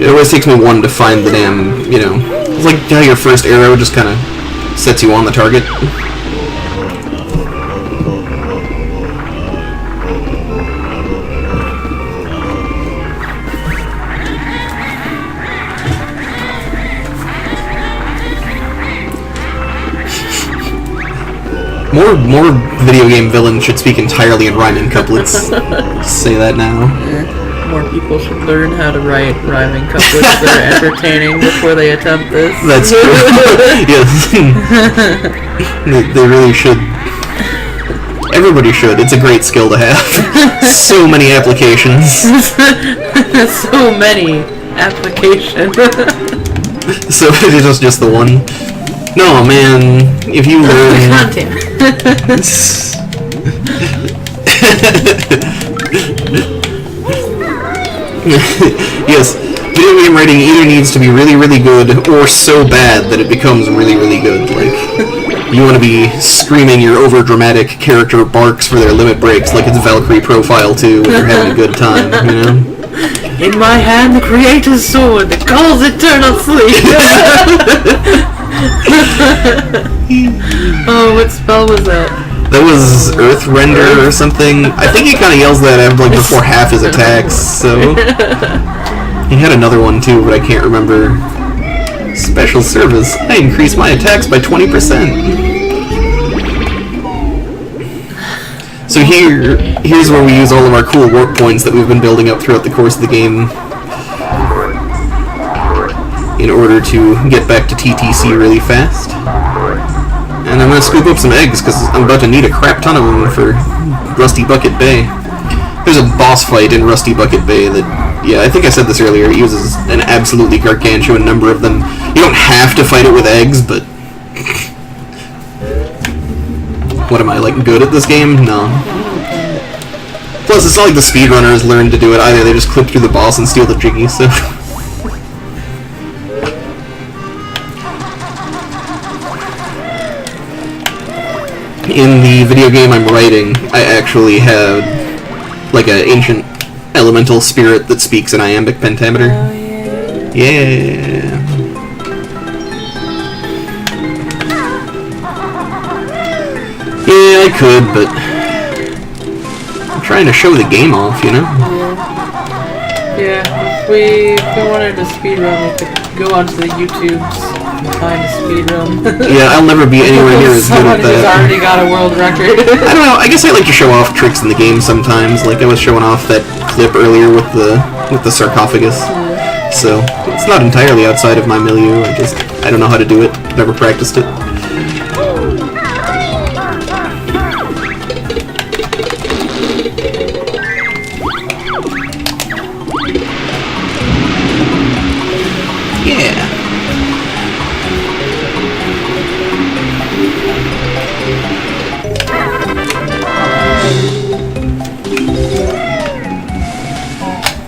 Speaker 1: It always takes me one to find the damn, you know... It's like how your first arrow just kind of sets you on the target. More video game villains should speak entirely in rhyming couplets. Just say that now.
Speaker 2: Yeah. More people should learn how to write rhyming couplets that are entertaining before they attempt this.
Speaker 1: That's true. Yes. They really should. Everybody should. It's a great skill to have. So many applications.
Speaker 2: So many applications.
Speaker 1: So it is just the one. No, man. If you learn...
Speaker 2: God damn it.
Speaker 1: Yes, video game writing either needs to be really, really good, or so bad that it becomes really, really good. Like, you want to be screaming your over-dramatic character barks for their limit breaks like it's Valkyrie Profile 2 when you're having a good time, you know?
Speaker 2: In my hand, the creator's sword that calls eternal sleep. Oh, what spell was that?
Speaker 1: That was Earth Render or something. I think he kind of yells that like before half his attacks, so... He had another one too, but I can't remember. Special service. I increased my attacks by 20%. So here's where we use all of our cool warp points that we've been building up throughout the course of the game in order to get back to TTC really fast. And I'm going to scoop up some eggs, because I'm about to need a crap ton of them for Rusty Bucket Bay. There's a boss fight in Rusty Bucket Bay that, yeah, I think I said this earlier, it uses an absolutely gargantuan number of them. You don't have to fight it with eggs, but... What am I, like, good at this game? No. Plus, it's not like the speedrunners learned to do it either, they just clip through the boss and steal the Jiggy, so... In the video game I'm writing, I actually had like an ancient elemental spirit that speaks in iambic pentameter.
Speaker 2: Oh,
Speaker 1: yeah. Yeah, I could, but trying to show the game off, you know?
Speaker 2: Yeah, if we wanted to speedrun, we could go onto the YouTubes and find a speedrun.
Speaker 1: Yeah, I'll never be anywhere near as good at
Speaker 2: Someone who's
Speaker 1: that.
Speaker 2: already got a world record.
Speaker 1: I don't know, I guess I like to show off tricks in the game sometimes. Like, I was showing off that clip earlier with the sarcophagus. So, it's not entirely outside of my milieu, I don't know how to do it. Never practiced it. Yeah.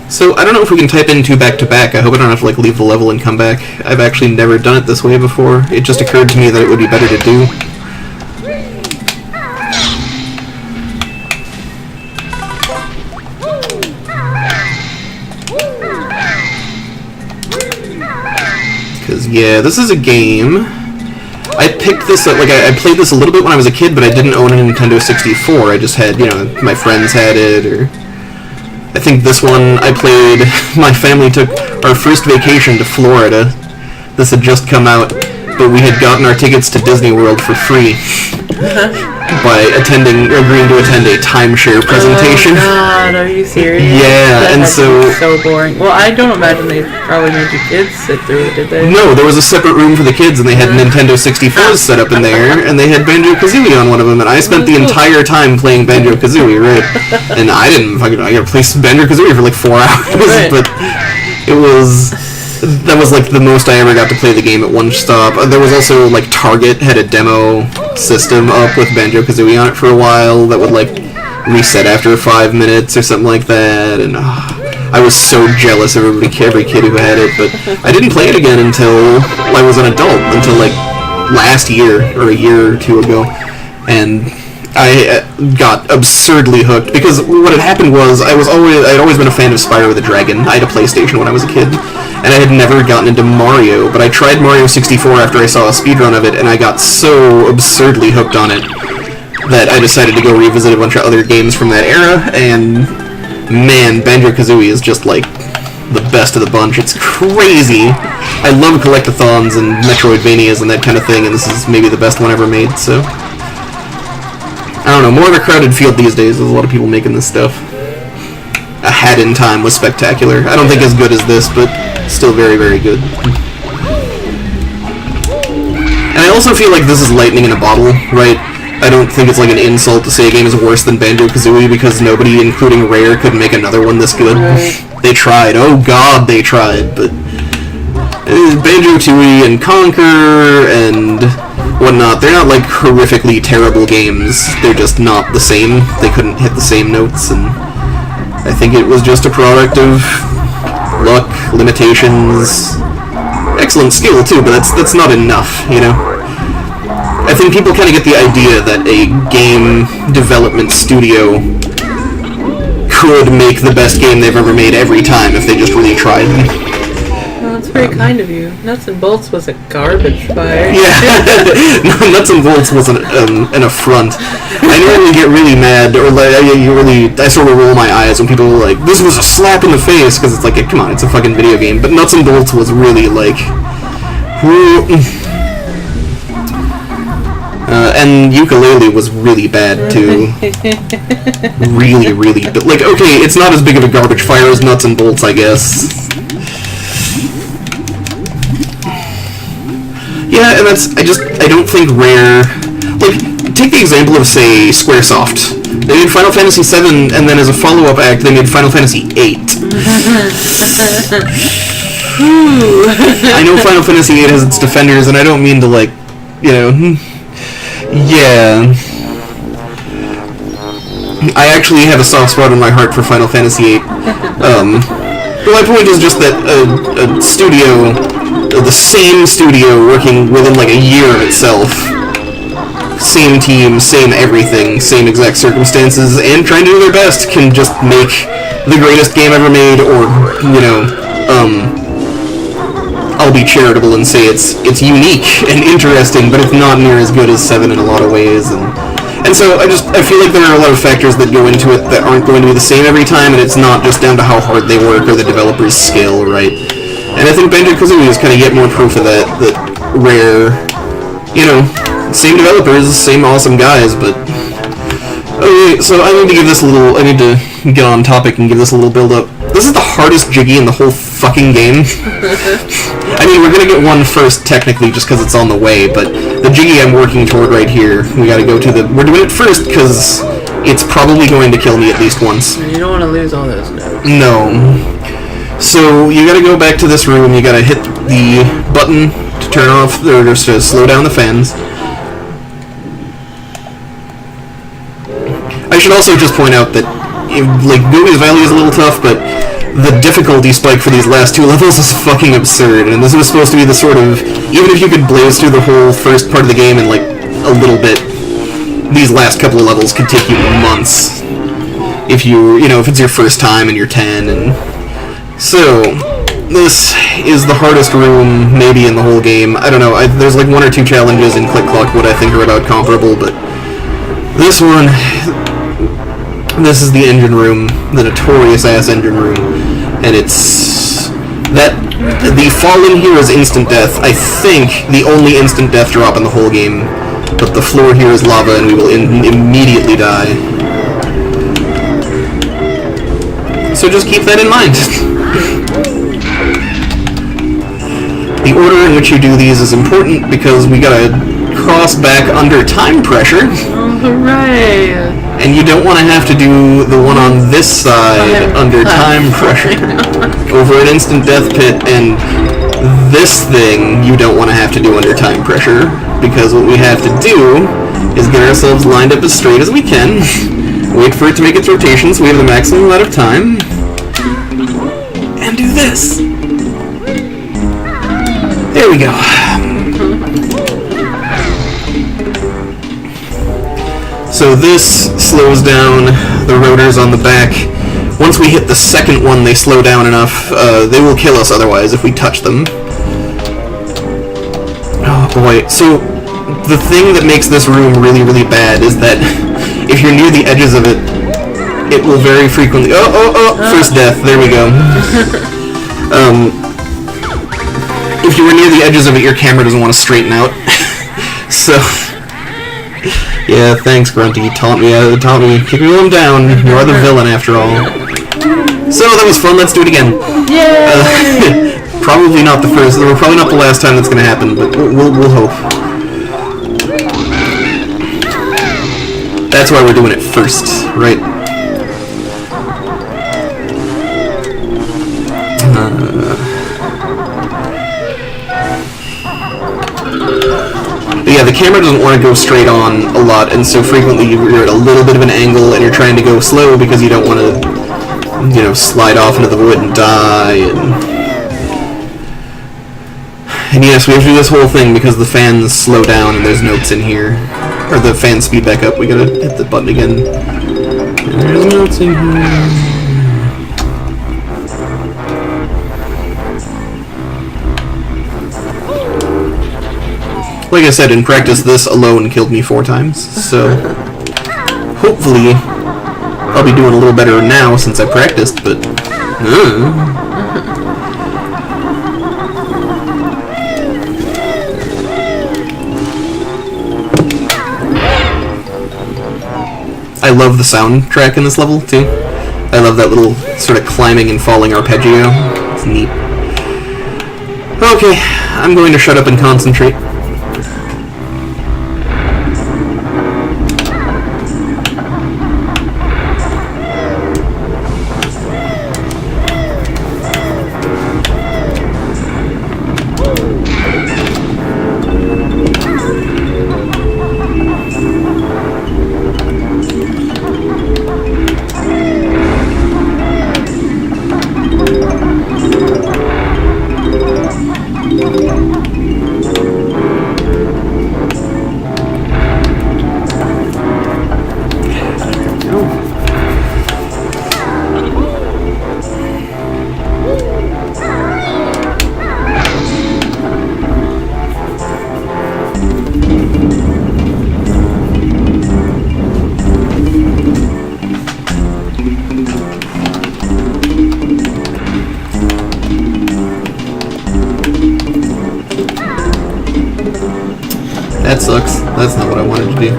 Speaker 1: So, I don't know if we can type in 2 back-to-back. I hope I don't have to, like, leave the level and come back. I've actually never done it this way before. It just occurred to me that it would be better to do. Because, yeah, this is a game. I picked this up, like, I played this a little bit when I was a kid, but I didn't own a Nintendo 64. I just had, you know, my friends had it, or... I think this one I played, my family took our first vacation to Florida. This had just come out, but we had gotten our tickets to Disney World for free by agreeing to attend a timeshare presentation.
Speaker 2: Oh God, are you serious?
Speaker 1: Yeah,
Speaker 2: that
Speaker 1: and so
Speaker 2: boring. Well, I don't imagine they probably made your kids sit through it, did they?
Speaker 1: No, there was a separate room for the kids, and they had Nintendo 64s set up in there, and they had Banjo-Kazooie on one of them, and I spent the entire time playing Banjo-Kazooie, right? And I gotta play Banjo-Kazooie for like 4 hours,
Speaker 2: right.
Speaker 1: But that was like the most I ever got to play the game at one stop. There was also, like, Target had a demo system up with Banjo-Kazooie on it for a while that would, like, reset after 5 minutes or something like that, and I was so jealous of every kid who had it, but I didn't play it again until I was an adult, until, like, last year, or a year or two ago, and I got absurdly hooked, because what had happened was, I'd always been a fan of Spyro the Dragon. I had a PlayStation when I was a kid, and I had never gotten into Mario, but I tried Mario 64 after I saw a speedrun of it, and I got so absurdly hooked on it that I decided to go revisit a bunch of other games from that era, and man, Banjo-Kazooie is just, like, the best of the bunch. It's crazy. I love collectathons and Metroidvanias and that kind of thing, and this is maybe the best one ever made, so... I don't know, more of a crowded field these days. There's a lot of people making this stuff. A Hat in Time was spectacular. I don't think as good as this, but still very, very good. And I also feel like this is lightning in a bottle, right? I don't think it's like an insult to say a game is worse than Banjo-Kazooie because nobody, including Rare, could make another one this good. They tried. Oh god, they tried, but... Banjo-Tooie and Conquer and whatnot, they're not like horrifically terrible games. They're just not the same. They couldn't hit the same notes, and I think it was just a product of luck, limitations, excellent skill too, but that's not enough, you know? I think people kind of get the idea that a game development studio could make the best game they've ever made every time if they just really tried.
Speaker 2: Well, that's very kind of you. Nuts and Bolts was a garbage fire.
Speaker 1: Yeah, Nuts and Bolts was an affront. I normally get really mad, or like I sort of roll my eyes when people are like, "This was a slap in the face," because it's like, come on, it's a fucking video game. But Nuts and Bolts was really like, and Ukulele was really bad too. Really, really, but like, okay, it's not as big of a garbage fire as Nuts and Bolts, I guess. Yeah, and I don't think Rare, like, take the example of, say, Squaresoft. They made Final Fantasy VII, and then as a follow-up act, they made Final Fantasy VIII. I know Final Fantasy VIII has its defenders, and I don't mean to, like, you know, yeah. I actually have a soft spot in my heart for Final Fantasy VIII. But my point is just that a studio... the same studio working within like a year of itself, same team, same everything, same exact circumstances, and trying to do their best can just make the greatest game ever made, or, you know, I'll be charitable and say it's unique and interesting, but it's not near as good as 7 in a lot of ways, and And so I feel like there are a lot of factors that go into it that aren't going to be the same every time, and it's not just down to how hard they work or the developer's skill, right? And I think Banjo-Kazooie is kind of yet more proof of that Rare, same developers, same awesome guys, but... Okay, so I need to get on topic and give this a little build-up. This is the hardest Jiggy in the whole fucking game. I mean, we're gonna get one first, technically, just because it's on the way, but the Jiggy I'm working toward right here, we gotta go to we're doing it first, because it's probably going to kill me at least once.
Speaker 2: You don't want to lose all those notes.
Speaker 1: No. So, you gotta go back to this room, you gotta hit the button to turn off, or just to slow down the fans. I should also just point out that, Goomy's Valley is a little tough, but the difficulty spike for these last two levels is fucking absurd, and this was supposed to be the sort of... Even if you could blaze through the whole first part of the game in, a little bit, these last couple of levels could take you months. If if it's your first time and you're 10, and... So, this is the hardest room, maybe, in the whole game. I don't know, there's one or two challenges in Click Clock Wood I think are about comparable, but... This one... This is the engine room, the notorious-ass engine room, and it's... The fall in here is instant death. I think the only instant death drop in the whole game, but the floor here is lava and we will immediately die. So just keep that in mind. The order in which you do these is important because we gotta cross back under time pressure.
Speaker 2: Oh, hooray!
Speaker 1: And you don't want to have to do the one on this side under time pressure over an instant death pit, and this thing you don't want to have to do under time pressure, because what we have to do is get ourselves lined up as straight as we can, wait for it to make its rotation so we have the maximum amount of time, and do this. There we go. So this slows down the rotors on the back. Once we hit the second one, they slow down enough. They will kill us otherwise if we touch them. Oh boy. So the thing that makes this room really, really bad is that if you're near the edges of it, it will very frequently... First death. There we go. If you were near the edges of it, your camera doesn't want to straighten out. So... Yeah, thanks, Grunty. Taunt me. Keep me down. You are the villain, after all. So, that was fun. Let's do it again.
Speaker 2: Yay!
Speaker 1: Probably not the first. Probably not the last time that's going to happen, but we'll hope. That's why we're doing it first, right? Yeah, the camera doesn't want to go straight on a lot, and so frequently you're at a little bit of an angle and you're trying to go slow because you don't want to, slide off into the wood and die, and yes, we have to do this whole thing because the fans slow down and there's notes in here. Or the fans speed back up, we gotta hit the button again. And there's notes in here. Like I said, in practice, this alone killed me 4 times, so hopefully I'll be doing a little better now since I practiced, but... I love the soundtrack in this level, too. I love that little sort of climbing and falling arpeggio. It's neat. Okay, I'm going to shut up and concentrate. that sucks. That's not what I wanted to do.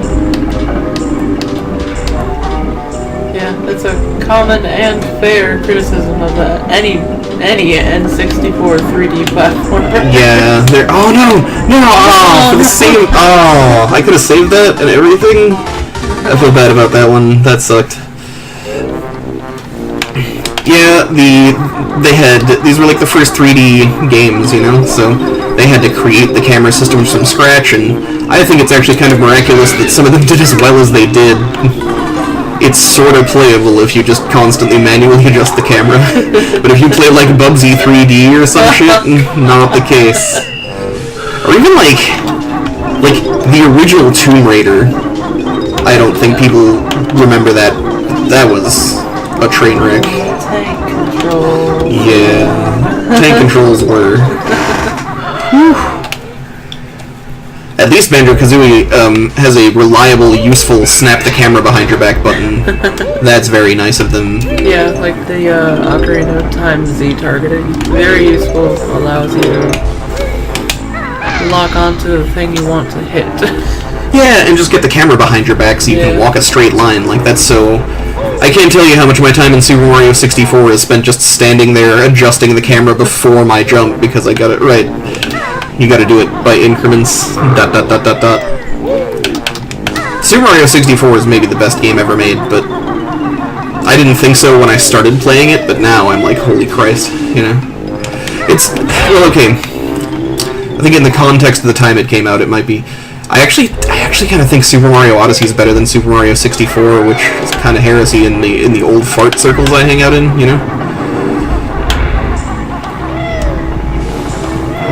Speaker 2: Yeah, that's a common and fair criticism of any N64 3D platform.
Speaker 1: Yeah, oh no! For the same, I could have saved that and everything. I feel bad about that one, that sucked. Yeah, these were like the first 3D games, you know, so they had to create the camera systems from scratch, and I think it's actually kind of miraculous that some of them did as well as they did. It's sort of playable if you just constantly manually adjust the camera, but if you play like Bubsy 3D or some shit, not the case. Or even like the original Tomb Raider, I don't think people remember that. That was a train wreck.
Speaker 2: Tank controls.
Speaker 1: Yeah, tank controls were. At least Banjo-Kazooie has a reliable, useful snap the camera behind your back button. That's very nice of them.
Speaker 2: Yeah, like the Ocarina of Time Z targeting. Very useful, allows you to lock onto the thing you want to hit.
Speaker 1: Yeah, and just get the camera behind your back so you can walk a straight line. Like, that's so... I can't tell you how much of my time in Super Mario 64 is spent just standing there adjusting the camera before my jump because I got it right. You gotta do it by increments. ... Super Mario 64 is maybe the best game ever made, but I didn't think so when I started playing it, but now I'm like, holy Christ, you know? It's... Well, okay. I think in the context of the time it came out, it might be... I actually kind of think Super Mario Odyssey is better than Super Mario 64, which is kind of heresy in the old fart circles I hang out in, you know?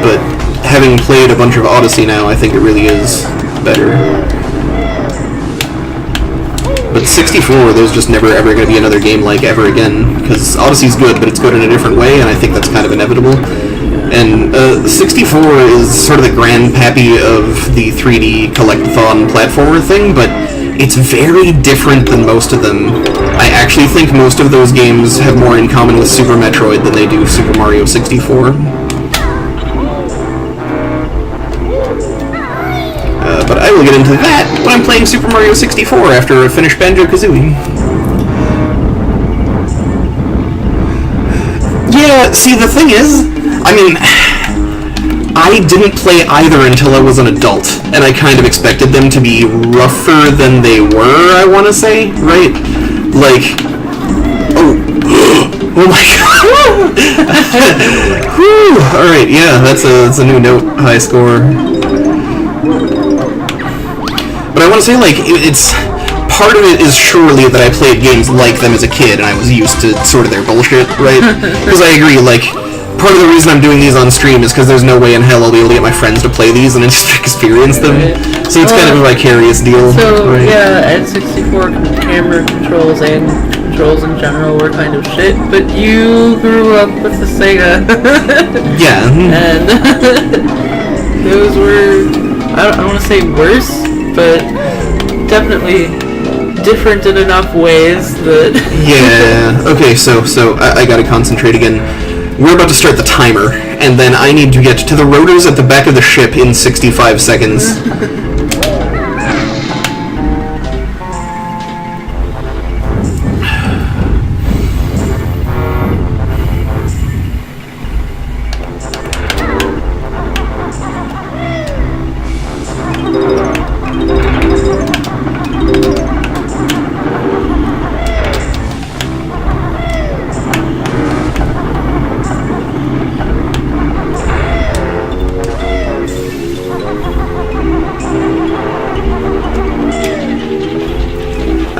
Speaker 1: But having played a bunch of Odyssey now, I think it really is better. But 64, there's just never ever going to be another game like ever again, because Odyssey's good, but it's good in a different way, and I think that's kind of inevitable. And 64 is sort of the grandpappy of the 3D collect-a-thon platformer thing, but it's very different than most of them. I actually think most of those games have more in common with Super Metroid than they do Super Mario 64. But I will get into that when I'm playing Super Mario 64 after I finish Banjo-Kazooie. Yeah, see, the thing is, I mean, I didn't play either until I was an adult, and I kind of expected them to be rougher than they were, I want to say, right? Like, oh my god! Alright, yeah, that's a new note, high score. But I want to say, like, it's... Part of it is surely that I played games like them as a kid, and I was used to sort of their bullshit, right? Because I agree, like, part of the reason I'm doing these on stream is because there's no way in hell I'll be able to get my friends to play these and then just experience them. Right. So it's kind of a vicarious deal.
Speaker 2: So,
Speaker 1: right?
Speaker 2: Yeah, N64 camera controls and controls in general were kind of shit, but you grew up with the Sega.
Speaker 1: Yeah.
Speaker 2: And those were, I don't want to say worse, but definitely different in enough ways that...
Speaker 1: Yeah, okay, so I gotta concentrate again. We're about to start the timer, and then I need to get to the rotors at the back of the ship in 65 seconds.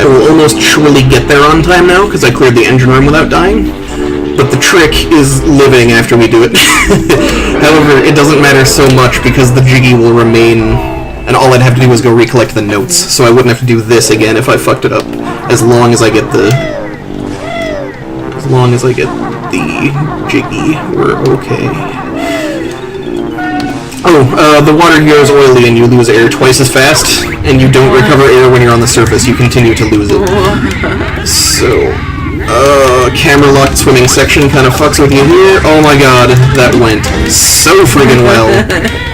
Speaker 1: Almost surely get there on time now, because I cleared the engine room without dying. But the trick is living after we do it. However, it doesn't matter so much, because the Jiggy will remain, and all I'd have to do is go recollect the notes, so I wouldn't have to do this again if I fucked it up, as long as I get the Jiggy, we're okay. Oh, the water here is oily and you lose air twice as fast, and you don't recover air when you're on the surface, you continue to lose it. So, camera-locked swimming section kind of fucks with you here. Oh my god, that went so friggin' well.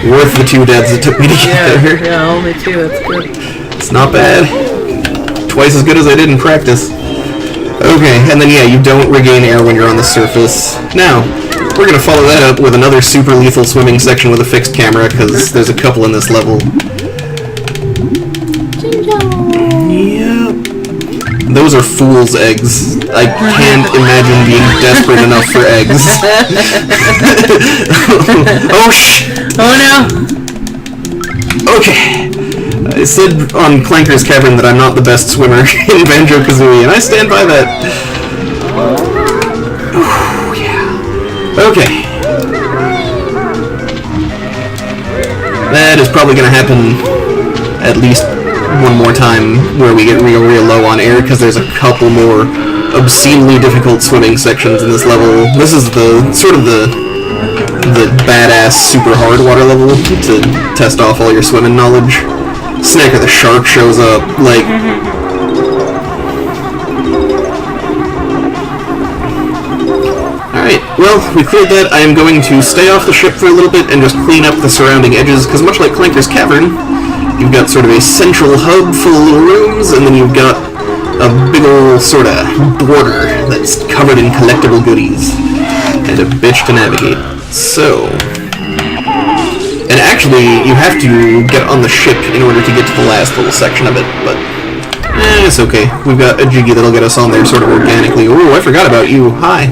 Speaker 1: Worth the 2 deaths it took me to get there.
Speaker 2: Yeah, only 2, that's good.
Speaker 1: It's not bad. Twice as good as I did in practice. Okay, and then yeah, you don't regain air when you're on the surface. Now, we're gonna follow that up with another super lethal swimming section with a fixed camera, because there's a couple in this level. Yep. Those are fool's eggs. I can't imagine being desperate enough for eggs. Oh,
Speaker 2: Oh no!
Speaker 1: Okay. I said on Clanker's Cavern that I'm not the best swimmer in Banjo-Kazooie, and I stand by that. Oh, yeah. Okay. That is probably going to happen at least one more time where we get real low on air, because there's a couple more obscenely difficult swimming sections in this level. This is the sort of the badass super hard water level to test off all your swimming knowledge. Snacker the shark shows up, like... Alright, well, we cleared that. I am going to stay off the ship for a little bit and just clean up the surrounding edges, because much like Clanker's Cavern, you've got sort of a central hub full of little rooms, and then you've got a big ol' sort of border that's covered in collectible goodies, and a bitch to navigate. So... And actually, you have to get on the ship in order to get to the last little section of it, but it's okay. We've got a jiggy that'll get us on there sort of organically. Ooh, I forgot about you. Hi.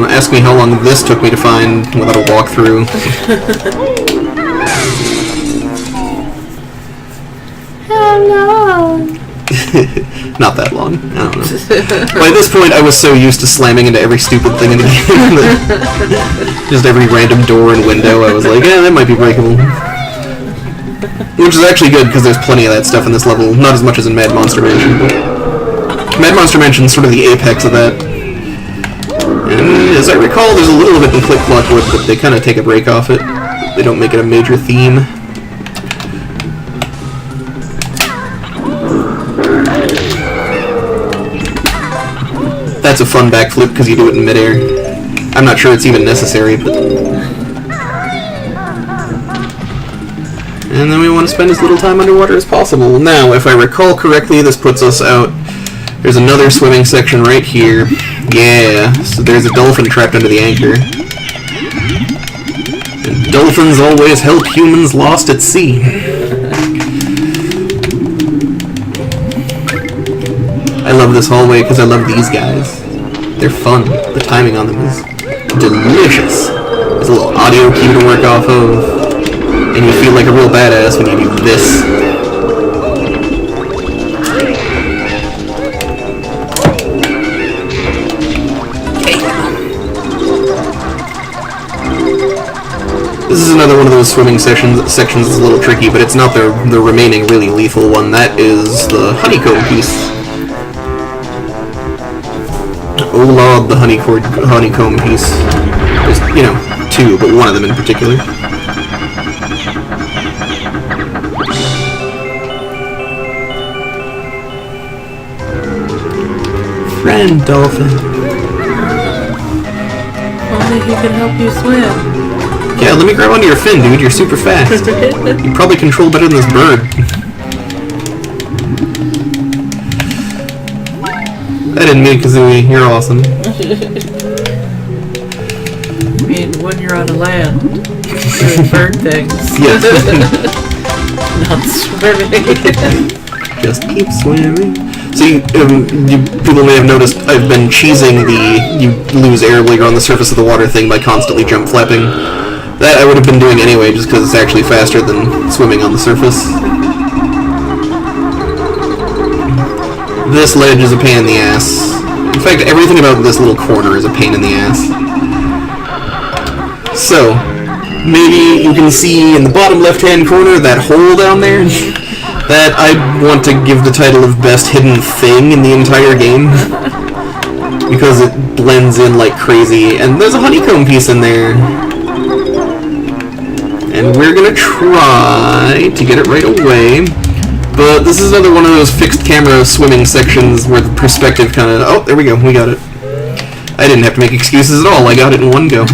Speaker 1: Ask me how long this took me to find without a walkthrough.
Speaker 2: How long?
Speaker 1: Not that long. I don't know. By this point, I was so used to slamming into every stupid thing in the game that just every random door and window, I was like, that might be breakable. Which is actually good, because there's plenty of that stuff in this level. Not as much as in Mad Monster Mansion, but Mad Monster Mansion's sort of the apex of that. And as I recall, there's a little bit in Click Clockwood, but they kind of take a break off it. They don't make it a major theme. That's a fun backflip because you do it in midair. I'm not sure it's even necessary, but... And then we want to spend as little time underwater as possible. Now, if I recall correctly, this puts us out... There's another swimming section right here. Yeah, so there's a dolphin trapped under the anchor. And dolphins always help humans lost at sea. I love this hallway because I love these guys. They're fun. The timing on them is delicious. There's a little audio cue to work off of, and you feel like a real badass when you do this. This is another one of those swimming sections that's a little tricky, but it's not the remaining really lethal one. That is the honeycomb piece. Oh lord, the honeycomb piece. There's, you know, 2, but one of them in particular. Friend dolphin.
Speaker 2: Only he can help you swim.
Speaker 1: Yeah, let me grab onto your fin, dude. You're super fast. You probably control better than this bird. I didn't mean Kazooie. You're awesome.
Speaker 2: I mean, when you're on land, doing bird things.
Speaker 1: Yes.
Speaker 2: Not swimming.
Speaker 1: Just keep swimming. See, people may have noticed I've been cheesing the you lose air while you're on the surface of the water thing by constantly jump flapping. That I would have been doing anyway, just because it's actually faster than swimming on the surface. This ledge is a pain in the ass. In fact, everything about this little corner is a pain in the ass. So, maybe you can see in the bottom left-hand corner that hole down there? That I want to give the title of Best Hidden Thing in the entire game. Because it blends in like crazy, and there's a honeycomb piece in there. And we're gonna try to get it right away. But this is another one of those fixed camera swimming sections where the perspective kind of... Oh, there we go. We got it. I didn't have to make excuses at all. I got it in one go.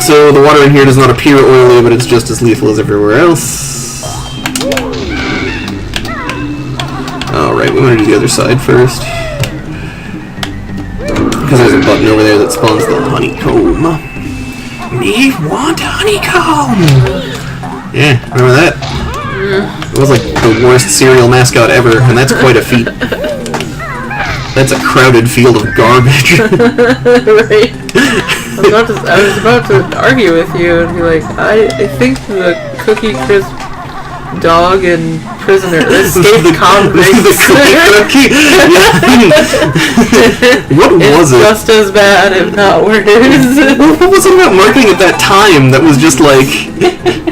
Speaker 1: So the water in here does not appear oily, but it's just as lethal as everywhere else. Alright, we want to do the other side first. Because there's a button over there that spawns the honeycomb. Me want honeycomb! Yeah, remember that? It was like the worst cereal mascot ever, and that's quite a feat. That's a crowded field of garbage.
Speaker 2: Right. I was about to argue with you and be like, I think the Cookie Crisp dog and prisoner escaped convicts.
Speaker 1: The cookie. What was it?
Speaker 2: Just as bad, if not worse.
Speaker 1: What was it about marketing at that time that was just like,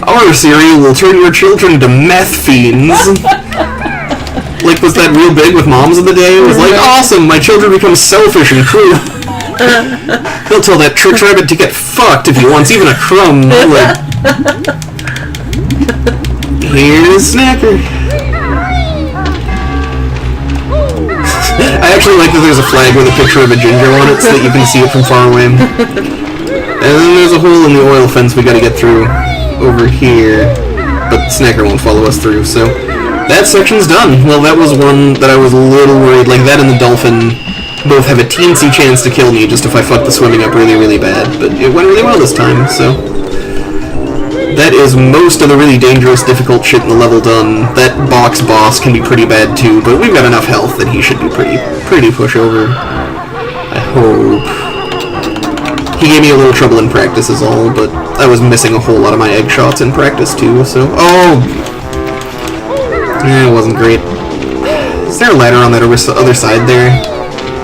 Speaker 1: our cereal will turn your children into meth fiends? Like, was that real big with moms of the day? It was like, awesome, my children become selfish and cruel. He'll tell that church rabbit to get fucked if he wants even a crumb. Like, here's Snacker. I actually like that there's a flag with a picture of a ginger on it so that you can see it from far away. And then there's a hole in the oil fence we gotta get through over here. But Snacker won't follow us through, so... That section's done. Well, that was one that I was a little worried. Like, that and the dolphin both have a teensy chance to kill me just if I fuck the swimming up really, really bad. But it went really well this time, so... That is most of the really dangerous, difficult shit in the level done. That box boss can be pretty bad too, but we've got enough health that he should be pretty pushover. I hope. He gave me a little trouble in practice is all, but I was missing a whole lot of my egg shots in practice too, so... Oh! Yeah, it wasn't great. Is there a ladder on that other side there?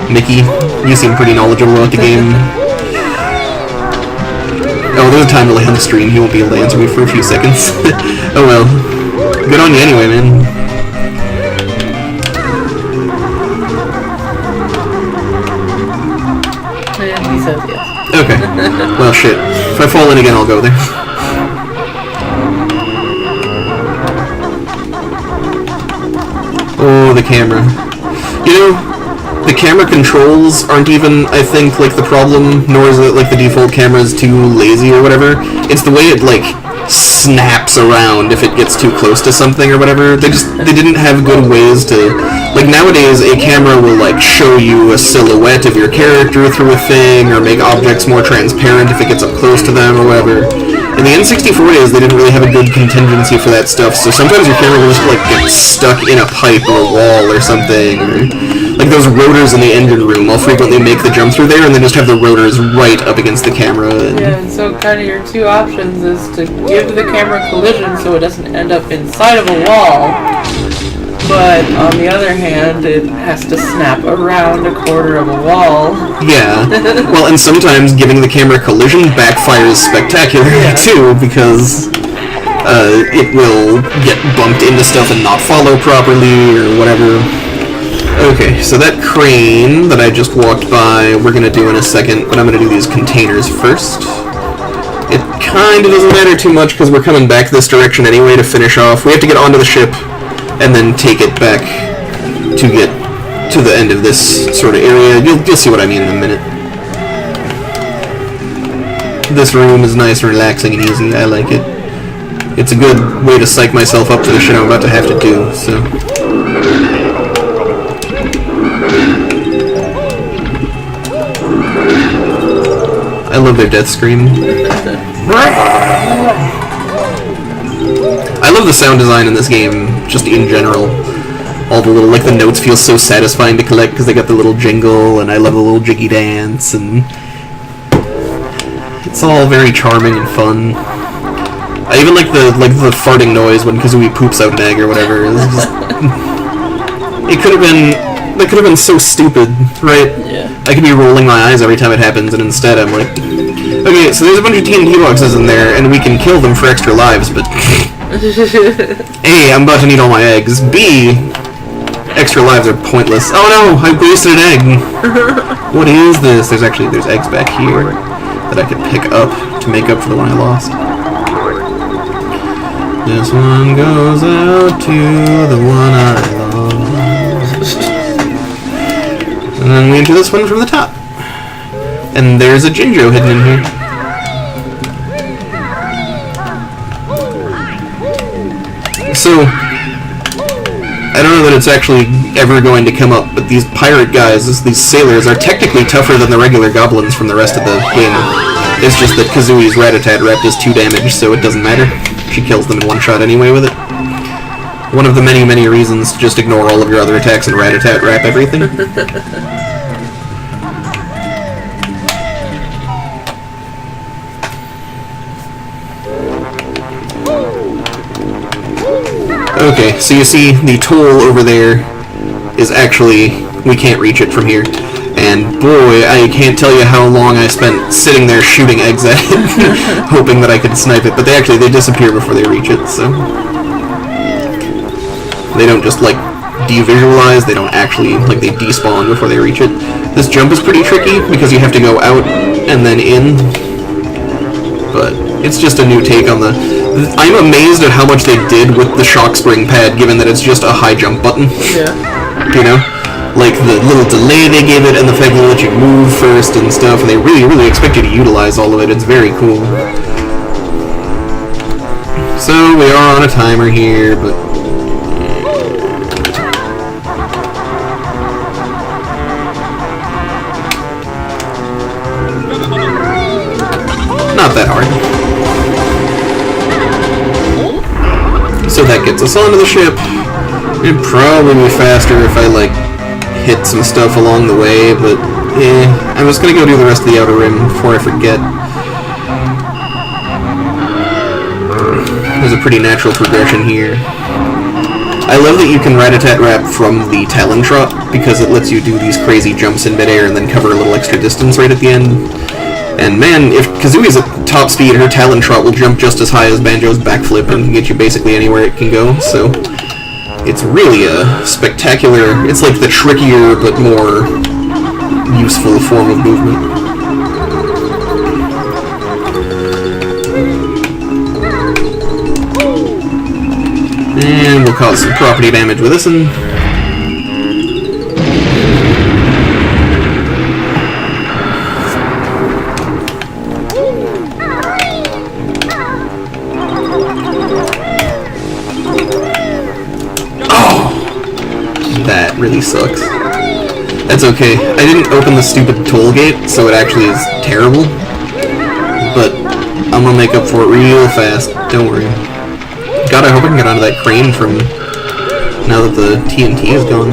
Speaker 1: Mickey, you seem pretty knowledgeable about the game. Oh, there's a time delay on the stream. He won't be able to answer me for a few seconds. Oh well. Good on you anyway, man.
Speaker 2: And he says yes.
Speaker 1: Okay. Well, shit. If I fall in again, I'll go there. Oh, the camera. You know, the camera controls aren't even, I think, like the problem, nor is it like the default camera is too lazy or whatever. It's the way it, like, snaps around if it gets too close to something or whatever. They didn't have good ways to... Like, nowadays, a camera will, like, show you a silhouette of your character through a thing, or make objects more transparent if it gets up close to them or whatever. In the N64 days, they didn't really have a good contingency for that stuff, so sometimes your camera will just, like, get stuck in a pipe or a wall or something, or... Like, those rotors in the engine room, I'll frequently make the jump through there and then just have the rotors right up against the camera. And...
Speaker 2: Yeah, and so kind of your two options is to give the camera collision so it doesn't end up inside of a wall, but on the other hand, it has to snap around a quarter of a wall.
Speaker 1: Yeah. Well, and sometimes giving the camera collision backfires spectacularly, too, because it will get bumped into stuff and not follow properly, or whatever. Okay, so that crane that I just walked by, we're going to do in a second, but I'm going to do these containers first. It kind of doesn't matter too much, because we're coming back this direction anyway to finish off. We have to get onto the ship, and then take it back to get to the end of this sort of area. You'll see what I mean in a minute. This room is nice and relaxing and easy. I like it. It's a good way to psych myself up to the shit I'm about to have to do, so... I love their death scream. I love the sound design in this game, just in general. All the little, like, the notes feel so satisfying to collect because they got the little jingle, and I love the little jiggy dance, and... It's all very charming and fun. I even like the farting noise when Kazooie poops out an egg or whatever. It's just... It could have been... That could have been so stupid, right?
Speaker 2: Yeah. I
Speaker 1: could be rolling my eyes every time it happens, and instead I'm like... Okay, so there's a bunch of TNT boxes in there, and we can kill them for extra lives, but... A, I'm about to need all my eggs. B, extra lives are pointless. Oh no, I wasted an egg! What is this? There's eggs back here that I could pick up to make up for the one I lost. This one goes out to the one I love. And then we enter this one from the top. And there's a Jinjo hidden in here. So, I don't know that it's actually ever going to come up, but these pirate guys, these sailors, are technically tougher than the regular goblins from the rest of the game. It's just that Kazooie's Rat-a-Tat Rap does 2 damage, so it doesn't matter. She kills them in one shot anyway with it. One of the many, many reasons to just ignore all of your other attacks and Rat-a-Tat Rap everything. Okay, so you see the toll over there is actually, we can't reach it from here. And boy, I can't tell you how long I spent sitting there shooting eggs at it, hoping that I could snipe it, but they disappear before they reach it, so. They don't just, like, devisualize, they don't actually, like, they despawn before they reach it. This jump is pretty tricky, because you have to go out and then in, but it's just a new take on the... I'm amazed at how much they did with the shock spring pad, given that it's just a high jump button.
Speaker 2: Yeah.
Speaker 1: You know? Like, the little delay they give it, and the fact that they let you move first and stuff, and they really, really expect you to utilize all of it. It's very cool. So, we are on a timer here, but... not that hard. So that gets us onto the ship. It'd probably be faster if I, like, hit some stuff along the way, but I'm just gonna go do the rest of the outer rim before I forget. There's a pretty natural progression here. I love that you can Rat-a-Tat Rap from the Talon Trot, because it lets you do these crazy jumps in midair and then cover a little extra distance right at the end. And man, if Kazooie's at top speed, her Talon Trot will jump just as high as Banjo's backflip and can get you basically anywhere it can go, so it's really a spectacular, it's like the trickier but more useful form of movement. And we'll cause some property damage with this one. That really sucks. That's okay. I didn't open the stupid toll gate, so it actually is terrible. But I'm gonna make up for it real fast. Don't worry. God, I hope I can get onto that crane from now that the TNT is gone.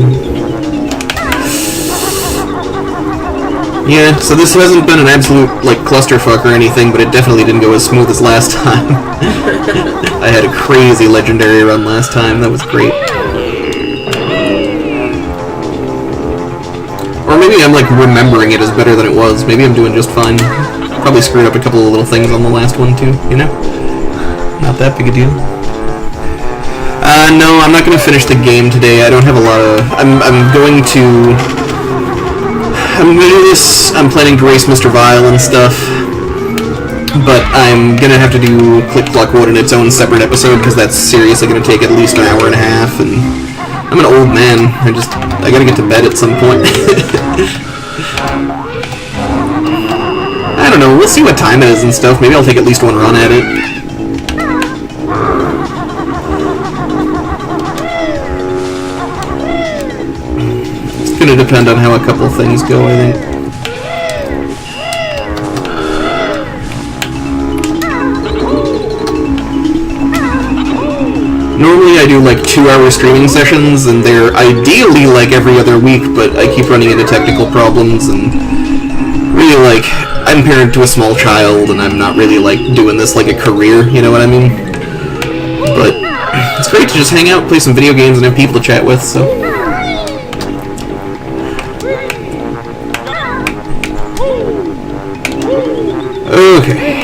Speaker 1: Yeah, so this hasn't been an absolute, like, clusterfuck or anything, but it definitely didn't go as smooth as last time. I had a crazy legendary run last time. That was great. Or maybe I'm, like, remembering it as better than it was. Maybe I'm doing just fine. Probably screwed up a couple of little things on the last one, too, you know? Not that big a deal. No, I'm not going to finish the game today. I don't have a lot of... I'm going to do this. I'm planning to race Mr. Vile and stuff. But I'm going to have to do Click Clock Wood in its own separate episode, because that's seriously going to take at least an hour and a half, and... I'm an old man. I gotta get to bed at some point. I don't know, we'll see what time it is and stuff. Maybe I'll take at least one run at it. It's gonna depend on how a couple things go, I think. Normally I do like 2-hour streaming sessions, and they're ideally like every other week, but I keep running into technical problems, and really, like, I'm parent to a small child, and I'm not really, like, doing this like a career, you know what I mean? But it's great to just hang out, play some video games, and have people to chat with, so... Okay.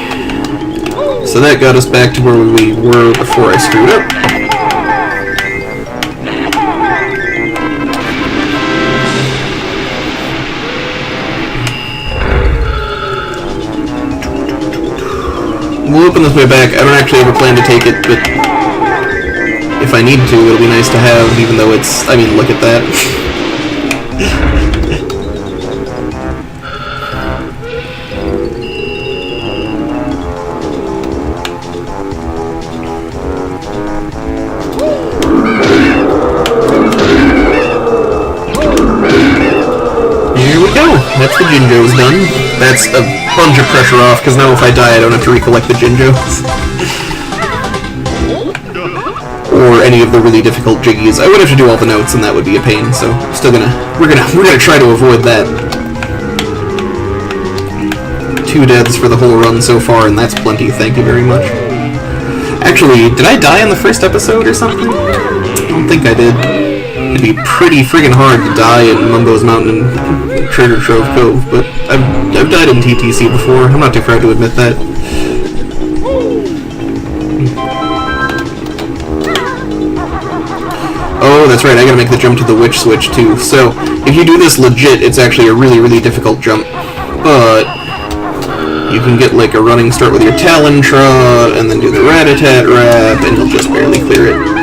Speaker 1: So that got us back to where we were before I screwed up. We'll open this way back. I don't actually ever plan to take it, but if I need to, it'll be nice to have, even though it's... I mean, look at that. Here we go. That's the Jinjos done. That's a bunch of pressure off, because now if I die, I don't have to recollect the Jinjos. Or any of the really difficult jiggies. I would have to do all the notes, and that would be a pain. So, we're gonna try to avoid that. 2 deaths for the whole run so far, and that's plenty. Thank you very much. Actually, did I die in the first episode or something? I don't think I did. It'd be pretty friggin' hard to die in Mumbo's Mountain and Treasure Trove Cove, but I've died in TTC before. I'm not too proud to admit that. Oh, that's right, I gotta make the jump to the witch switch too. So, if you do this legit, it's actually a really, really difficult jump. But you can get like a running start with your Talon Trot, and then do the Rat-a-tat Rap, and you'll just barely clear it.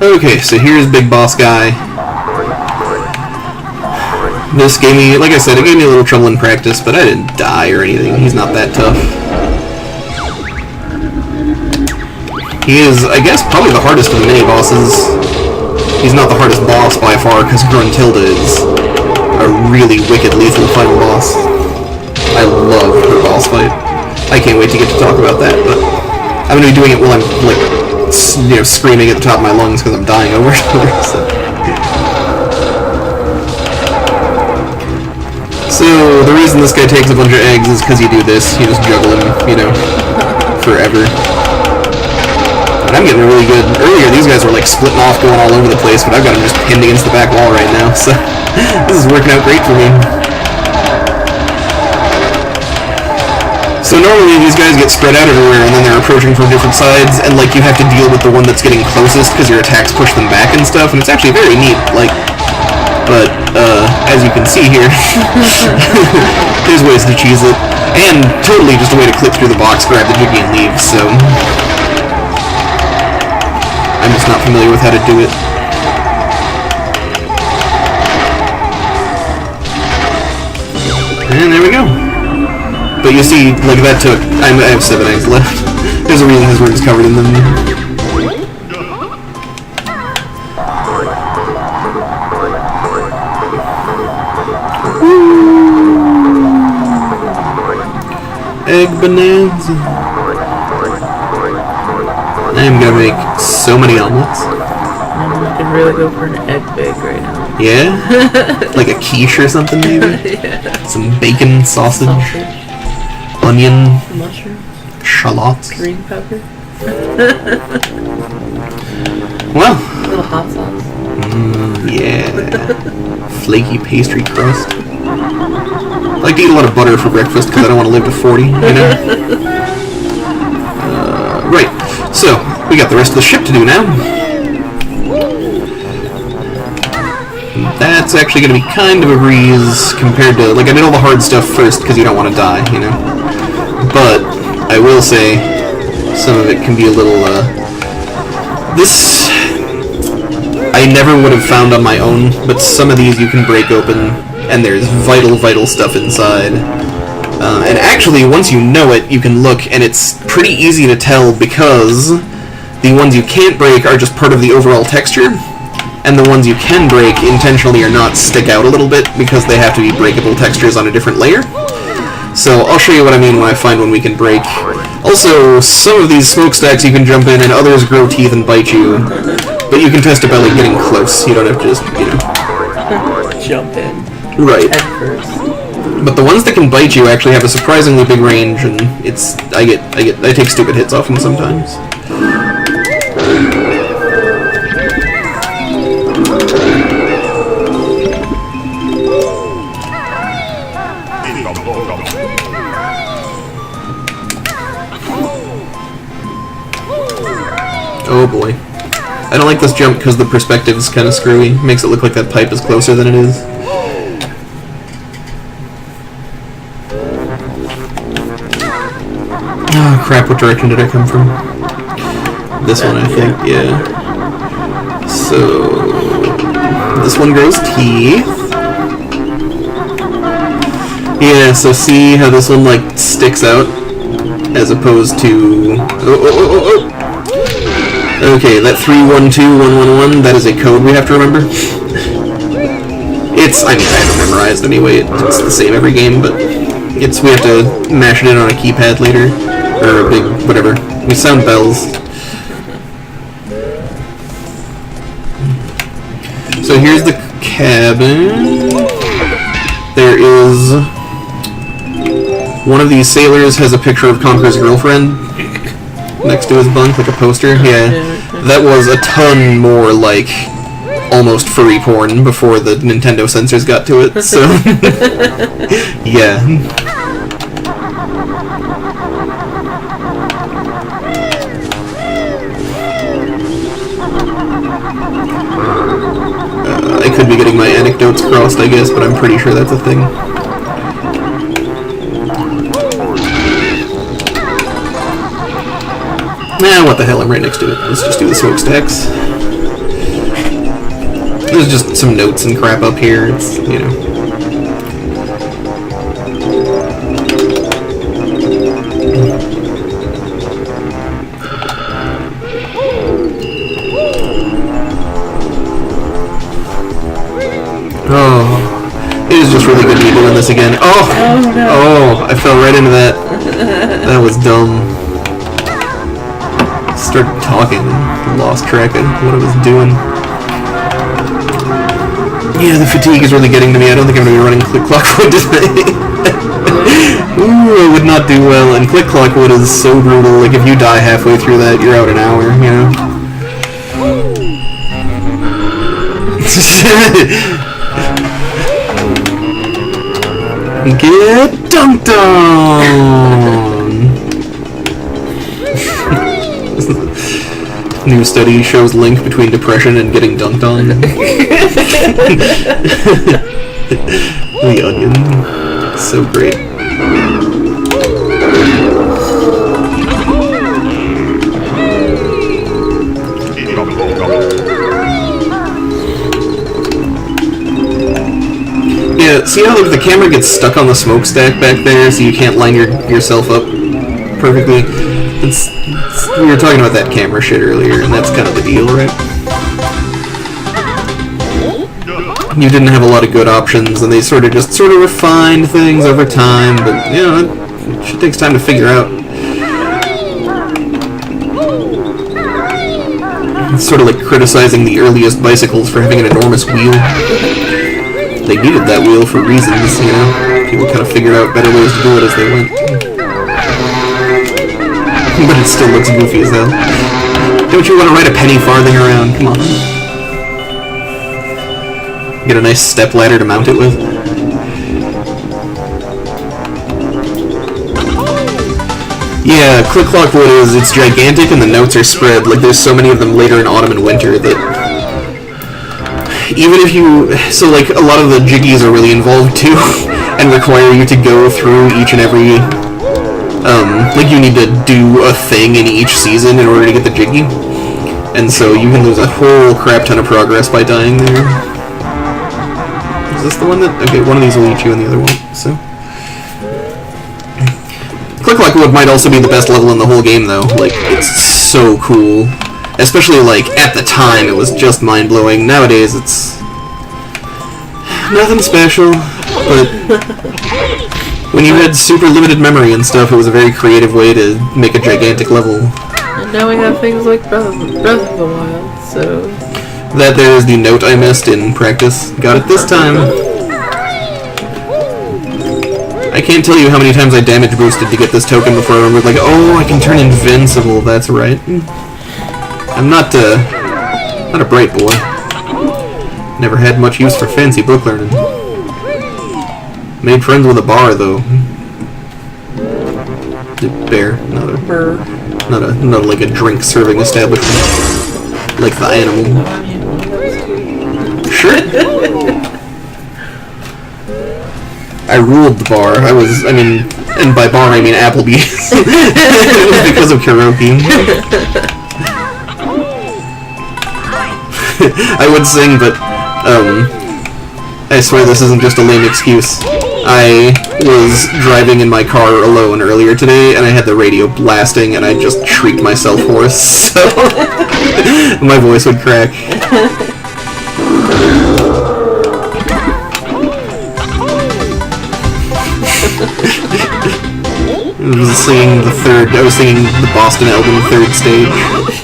Speaker 1: Okay, so here's Big Boss Guy. This gave me, like I said, it gave me a little trouble in practice, but I didn't die or anything. He's not that tough. He is, I guess, probably the hardest of the mini bosses. He's not the hardest boss by far, because Gruntilda is a really wicked lethal final boss. I love her boss fight. I can't wait to get to talk about that, but I'm going to be doing it while I'm, like, screaming at the top of my lungs because I'm dying over it. So, the reason this guy takes a bunch of eggs is because you do this. You just juggle him, forever. And I'm getting really good. Earlier, these guys were, like, splitting off, going all over the place, but I've got them just pinned against the back wall right now, so this is working out great for me. So normally these guys get spread out everywhere and then they're approaching from different sides, and like you have to deal with the one that's getting closest because your attacks push them back and stuff, and it's actually very neat, but as you can see here, there's ways to cheese it, and totally just a way to clip through the box, grab the jiggy and leave, so I'm just not familiar with how to do it. And there we go. But you see, like that took... I have 7 eggs left. There's a reason his room's covered in them. Egg bonanza. I'm gonna make so many omelets.
Speaker 2: I could really go for an egg bake right now.
Speaker 1: Yeah? Like a quiche or something, maybe?
Speaker 2: Yeah.
Speaker 1: Some bacon, sausage. Onion,
Speaker 2: mushrooms,
Speaker 1: shallots,
Speaker 2: green pepper.
Speaker 1: Well,
Speaker 2: a little hot sauce.
Speaker 1: Yeah, flaky pastry crust. I like to eat a lot of butter for breakfast because I don't want to live to 40. Right. So we got the rest of the ship to do now. That's actually going to be kind of a breeze compared to, like, I did all the hard stuff first because you don't want to die, But I will say some of it can be a little, this I never would have found on my own, but some of these you can break open and there's vital, vital stuff inside. And actually, once you know it, you can look and it's pretty easy to tell because the ones you can't break are just part of the overall texture, and the ones you can break intentionally or not stick out a little bit because they have to be breakable textures on a different layer. So I'll show you what I mean when I find one we can break. Also, some of these smokestacks you can jump in and others grow teeth and bite you, but you can test it by like getting close. You don't have to just,
Speaker 2: jump in.
Speaker 1: Right.
Speaker 2: Head first.
Speaker 1: But the ones that can bite you actually have a surprisingly big range, and I take stupid hits off them sometimes. Oh boy. I don't like this jump because the perspective is kind of screwy. Makes it look like that pipe is closer than it is. Oh crap, what direction did I come from? This one, I think, yeah. So... this one grows teeth. Yeah, so see how this one, like, sticks out? As opposed to... Okay, that 312111, that is a code we have to remember. It's, I mean, I have it memorized anyway, it's the same every game, but it's, we have to mash it in on a keypad later, or a big, whatever. We sound bells. So here's the cabin. There is... one of these sailors has a picture of Conqueror's girlfriend next to his bunk, like a poster. Yeah, that was a ton more like almost furry porn before the Nintendo censors got to it. So yeah. I could be getting my anecdotes crossed, I guess, but I'm pretty sure that's a thing. Nah, what the hell, I'm right next to it. Let's just do the smokestacks. There's just some notes and crap up here, it's, you know. Oh, it is just really good to be doing this again. Oh,
Speaker 2: no.
Speaker 1: Oh, I fell right into that. That was dumb. Started talking and lost track of what I was doing. Yeah, the fatigue is really getting to me. I don't think I'm going to be running Click Clock Wood today. Ooh, I would not do well. And Click Clock Wood is so brutal. Like, if you die halfway through that, you're out an hour, you know? Get dunked on! New study shows link between depression and getting dunked on. The Onion. So great. Yeah, see how like, the camera gets stuck on the smokestack back there so you can't line yourself up perfectly? We were talking about that camera shit earlier, and that's kind of the deal, right? You didn't have a lot of good options, and they sort of refined things over time, but, you know, it shit takes time to figure out. It's sort of like criticizing the earliest bicycles for having an enormous wheel. They needed that wheel for reasons, you know? People kind of figured out better ways to do it as they went. But it still looks goofy as hell. Don't you want to ride a penny farthing around? Come on. Get a nice step ladder to mount it with. Yeah, Click Clock Wood it's gigantic and the notes are spread. Like, there's so many of them later in autumn and winter that... even if you... so, like, a lot of the jiggies are really involved, too, and require you to go through each and every... like, you need to do a thing in each season in order to get the jiggy. And so you can lose a whole crap ton of progress by dying there. Is this the one that... okay, one of these will eat you and the other won't, so... Click Clock Wood might also be the best level in the whole game, though. Like, it's so cool. Especially, like, at the time, it was just mind-blowing. Nowadays, it's... nothing special, but... when you had super limited memory and stuff, it was a very creative way to make a gigantic level.
Speaker 2: And now we have things like Breath of the Wild, so...
Speaker 1: that there is the note I missed in practice. Got it this time. I can't tell you how many times I damage boosted to get this token before I remembered, like, oh, I can turn invincible, that's right. I'm not a bright boy. Never had much use for fancy book learning. Made friends with a bar, though. Bear, not a... not like a drink serving establishment, like the Animal. Sure. I ruled the bar. And by bar I mean Applebee's. It was because of karaoke. I would sing, but I swear this isn't just a lame excuse. I was driving in my car alone earlier today, and I had the radio blasting, and I just shrieked myself hoarse, so my voice would crack. I was singing the Boston album, third stage.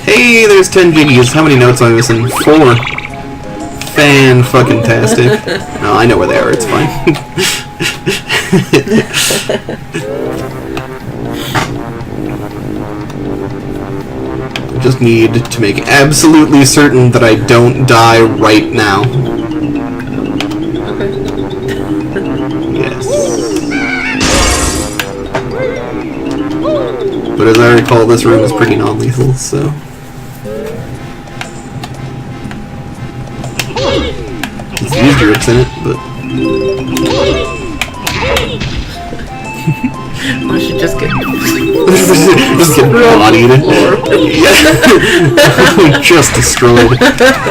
Speaker 1: Hey, there's 10 jiggies. How many notes am I missing? 4. Fan-fucking-tastic. No, I know where they are. It's fine. I just need to make absolutely certain that I don't die right now. Yes. But as I recall, this room is pretty non-lethal, so... There's these jerks in it, but...
Speaker 2: I should just get...
Speaker 1: just get bodied. Yeah. Just destroyed.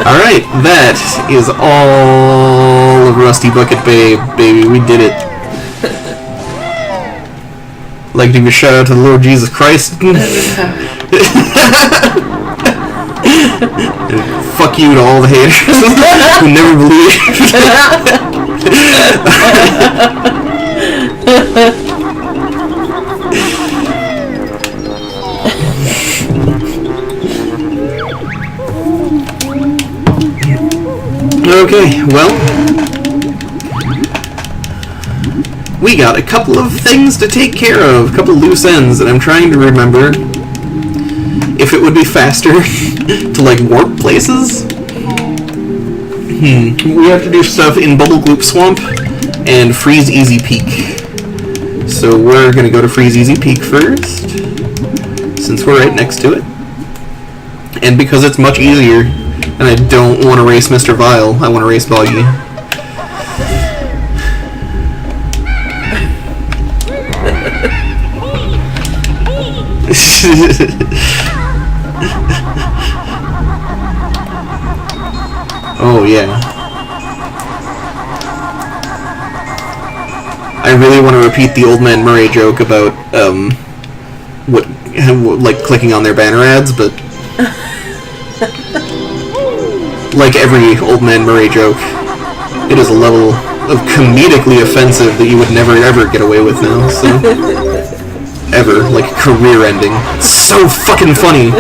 Speaker 1: Alright, that is all of Rusty Bucket Bay, baby. We did it. Like to give a shout out to the Lord Jesus Christ. Fuck you to all the haters who never believed. Okay, well, we got a couple of things to take care of, a couple loose ends, and I'm trying to remember if it would be faster to, like, warp places. We have to do stuff in Bubble Gloop Swamp and Freeze Easy Peak. So we're gonna go to Freeze Easy Peak first, since we're right next to it. And because it's much easier, and I don't want to race Mr. Vile, I want to race Boggy. Oh yeah. I really want to repeat the Old Man Murray joke about like clicking on their banner ads, but like every Old Man Murray joke, it is a level of comedically offensive that you would never ever get away with now. So ever, like career ending. It's so fucking funny.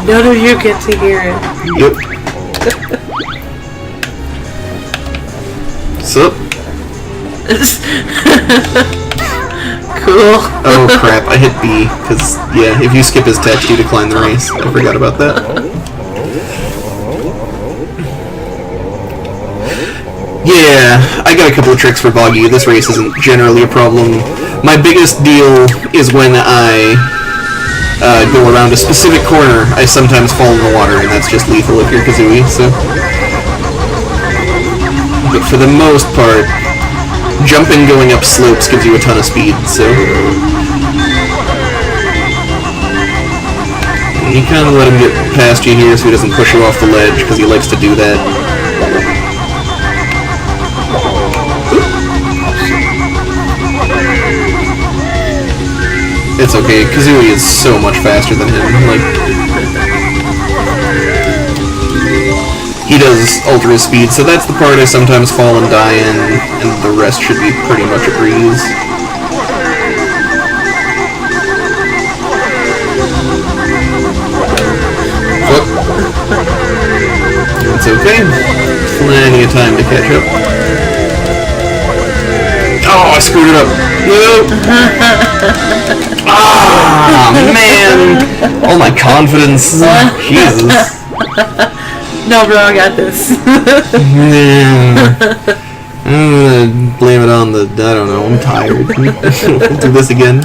Speaker 2: None of you get to hear it.
Speaker 1: Yep. Sup?
Speaker 2: Cool.
Speaker 1: Oh crap, I hit B, because, yeah, if you skip his text, you decline the race. I forgot about that. Yeah, I got a couple of tricks for Boggy. This race isn't generally a problem. My biggest deal is when I go around a specific corner, I sometimes fall in the water, and that's just lethal if you're Kazooie, so... But for the most part, jumping going up slopes gives you a ton of speed, so... And you kind of let him get past you here so he doesn't push you off the ledge, because he likes to do that. It's okay, Kazooie is so much faster than him, like... He does alter his speed, so that's the part I sometimes fall and die in, and the rest should be pretty much a breeze. Whoop. It's okay. Plenty of time to catch up. Oh, I screwed it up. Nope. Ah, man. All my confidence. Jesus.
Speaker 2: No, bro, I got this.
Speaker 1: Man. I'm gonna blame it on the... I don't know, I'm tired. We'll do this again.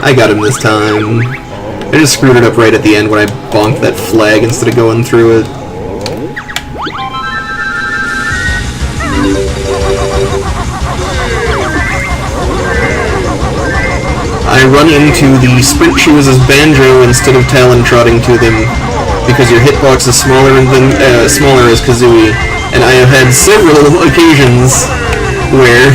Speaker 1: I got him this time. I just screwed it up right at the end when I bonked that flag instead of going through it. I run into the sprint shoes as Banjo instead of talon trotting to them because your hitbox is smaller as Kazooie, and I have had several occasions where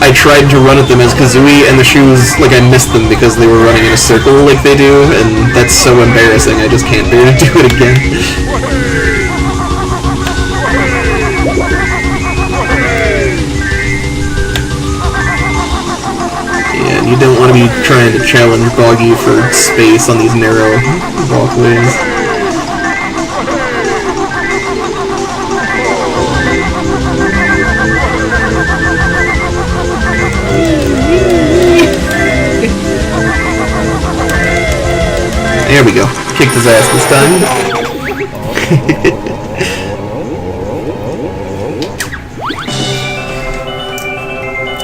Speaker 1: I tried to run at them as Kazooie and the shoes, like, I missed them because they were running in a circle like they do, and that's so embarrassing, I just can't bear to do it again. Yeah, and you don't want to be trying to challenge Boggy for space on these narrow walkways. There we go. Kicked his ass this time.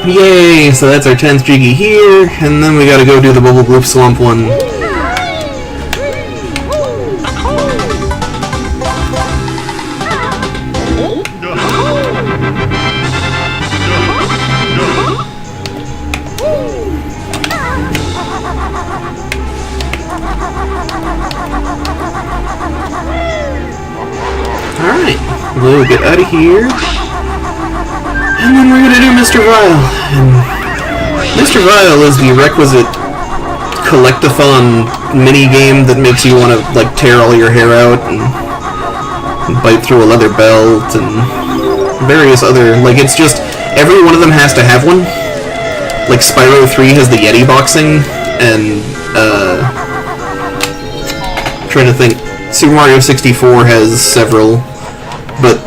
Speaker 1: Yay! So that's our 10th Jiggy here, and then we gotta go do the Bubble Bloop Swamp one. Alright, we'll get out of here. And then we're gonna do Mr. Vile. And Mr. Vile is the requisite collect-a-thon mini-game that makes you want to, like, tear all your hair out and bite through a leather belt and various other, like, it's just, every one of them has to have one. Like, Spyro 3 has the Yeti boxing, and, trying to think, Super Mario 64 has several, but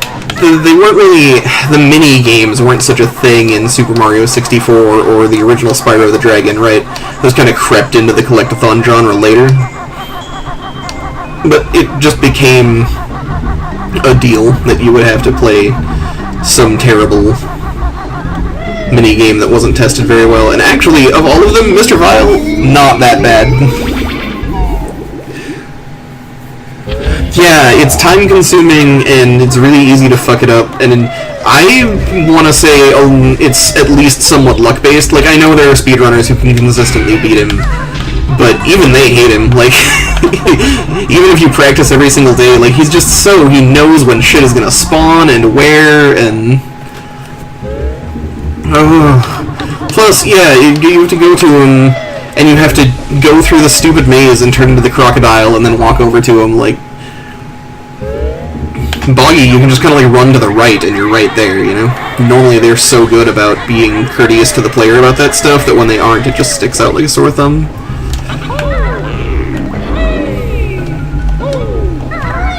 Speaker 1: they weren't really, the mini-games weren't such a thing in Super Mario 64 or the original Spyro the Dragon, right? Those kind of crept into the collect-a-thon genre later. But it just became a deal that you would have to play some terrible mini-game that wasn't tested very well. And actually, of all of them, Mr. Vile, not that bad. Yeah, it's time-consuming, and it's really easy to fuck it up, and I want to say it's at least somewhat luck-based. Like, I know there are speedrunners who can consistently beat him, but even they hate him. Like, even if you practice every single day, like, he's just so, he knows when shit is gonna spawn and where, and... Plus, yeah, you have to go to him, and you have to go through the stupid maze and turn into the crocodile and then walk over to him, like... Boggy, you can just kind of like run to the right and you're right there, you know? Normally they're so good about being courteous to the player about that stuff that when they aren't, it just sticks out like a sore thumb.